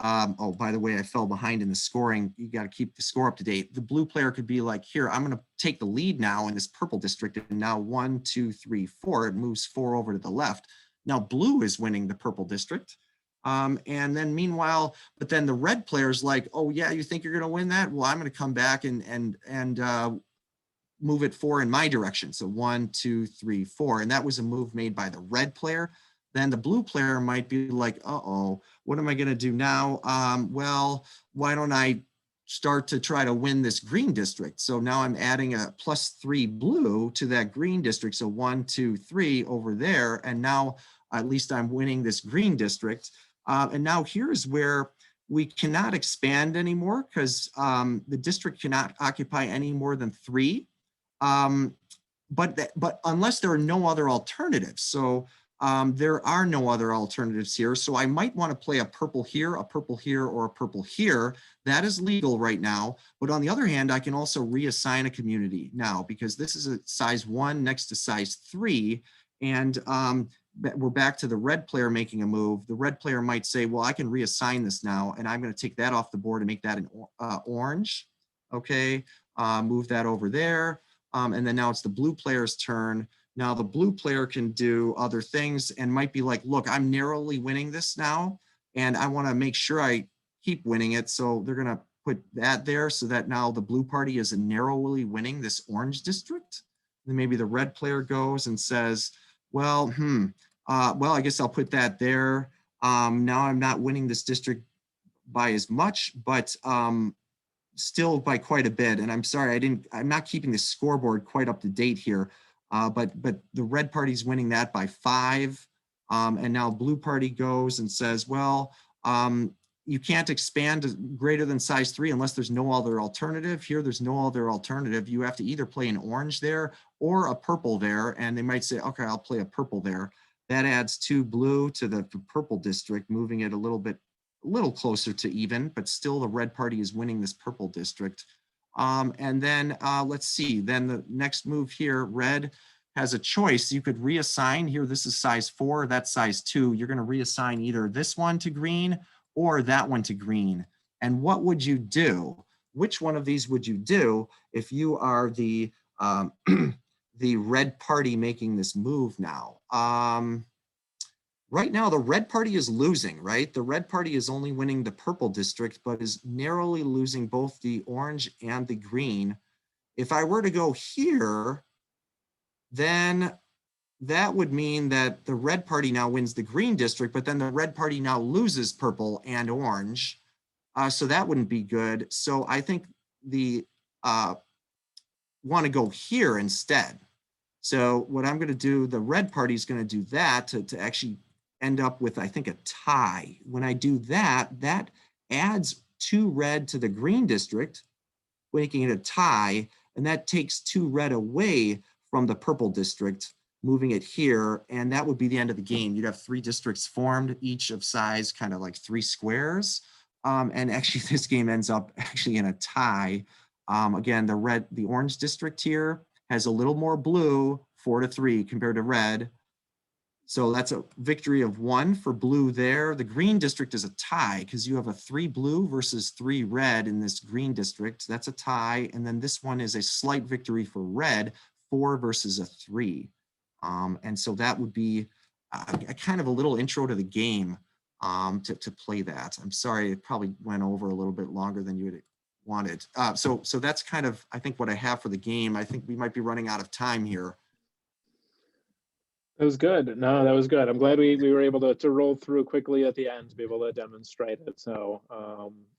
Oh, by the way, I fell behind in the scoring. You got to keep the score up to date. The blue player could be like, here, I'm going to take the lead now in this purple district. And now 1, 2, 3, 4, it moves 4 over to the left. Now blue is winning the purple district. And then meanwhile, but then the red player's like, oh yeah, you think you're going to win that? Well, I'm going to come back and move it 4 in my direction. So 1, 2, 3, 4. And that was a move made by the red player. Then the blue player might be like, uh-oh, what am I going to do now? Well, why don't I start to try to win this green district? So now I'm adding a +3 blue to that green district. So 1, 2, 3 over there. And now at least I'm winning this green district. And now here's where we cannot expand anymore because the district cannot occupy any more than 3. But unless there are no other alternatives. So there are no other alternatives here. So I might want to play a purple here, or a purple here. That is legal right now. But on the other hand, I can also reassign a community now because this is a size 1 next to size 3. And we're back to the red player making a move. The red player might say, well, I can reassign this now, and I'm going to take that off the board and make that an orange. Okay, move that over there. And then now it's the blue player's turn. Now the blue player can do other things and might be like, look, I'm narrowly winning this now, and I want to make sure I keep winning it. So they're going to put that there so that now the blue party is narrowly winning this orange district. Then maybe the red player goes and says, well, well, I guess I'll put that there. Now I'm not winning this district by as much, but still by quite a bit. And I'm sorry, I'm not keeping the scoreboard quite up to date here. But the red party's winning that by 5. And now blue party goes and says, well, you can't expand to greater than size 3 unless there's no other alternative. Here, there's no other alternative. You have to either play an orange there or a purple there. And they might say, okay, I'll play a purple there. That adds 2 blue to the purple district, moving it a little closer to even, but still the red party is winning this purple district. And then let's see, then the next move here, red has a choice. You could reassign here. This is size 4, that's size 2. You're going to reassign either this one to green or that one to green. And what would you do? Which one of these would you do if you are the the red party making this move now? Right now, the red party is losing, right? The red party is only winning the purple district, but is narrowly losing both the orange and the green. If I were to go here, then that would mean that the red party now wins the green district, but then the red party now loses purple and orange. So that wouldn't be good. So I think the want to go here instead. So what I'm going to do, the red party is going to do that to actually end up with, I think, a tie. When I do that, that adds 2 red to the green district, making it a tie, and that takes 2 red away from the purple district, moving it here, and that would be the end of the game. You'd have 3 districts formed, each of size kind of like 3 squares, and actually this game ends up actually in a tie. Again, the orange district here has a little more blue, 4-3 compared to red. So that's a victory of 1 for blue there. The green district is a tie because you have a 3 blue versus 3 red in this green district. That's a tie. And then this one is a slight victory for red, 4 versus a 3. And so that would be a kind of a little intro to the game to play that. I'm sorry, it probably went over a little bit longer than you had wanted. So that's kind of, I think, what I have for the game. I think we might be running out of time here. That was good. No, that was good. I'm glad we were able to roll through quickly at the end to be able to demonstrate it. So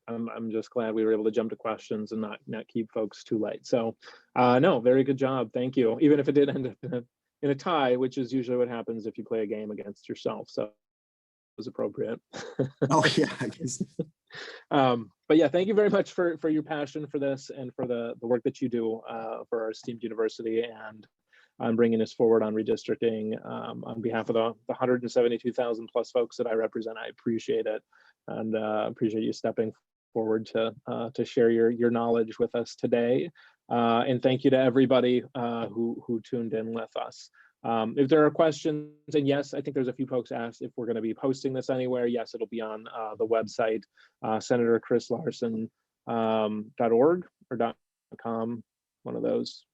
I'm just glad we were able to jump to questions and not keep folks too late. So no, very good job. Thank you. Even if it did end up in a tie, which is usually what happens if you play a game against yourself. So it was appropriate. Oh yeah, I guess. But yeah, thank you very much for your passion for this and for the work that you do for our esteemed university and on bringing us forward on redistricting on behalf of the 172,000 plus folks that I represent. I appreciate it and appreciate you stepping forward to share your knowledge with us today. And thank you to everybody who tuned in with us. If there are questions, and yes, I think there's a few folks asked if we're going to be posting this anywhere. Yes, it'll be on the website, senatorchrislarson.org or .com, one of those.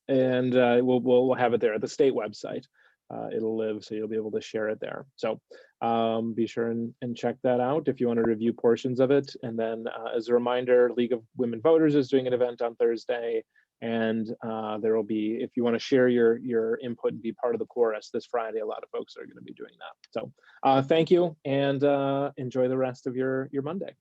And we'll have it there at the state website. It'll live, so you'll be able to share it there. So be sure and check that out if you want to review portions of it. And then as a reminder, League of Women Voters is doing an event on Thursday. And there will be, if you want to share your input and be part of the chorus this Friday, a lot of folks are going to be doing that. So thank you and enjoy the rest of your Monday.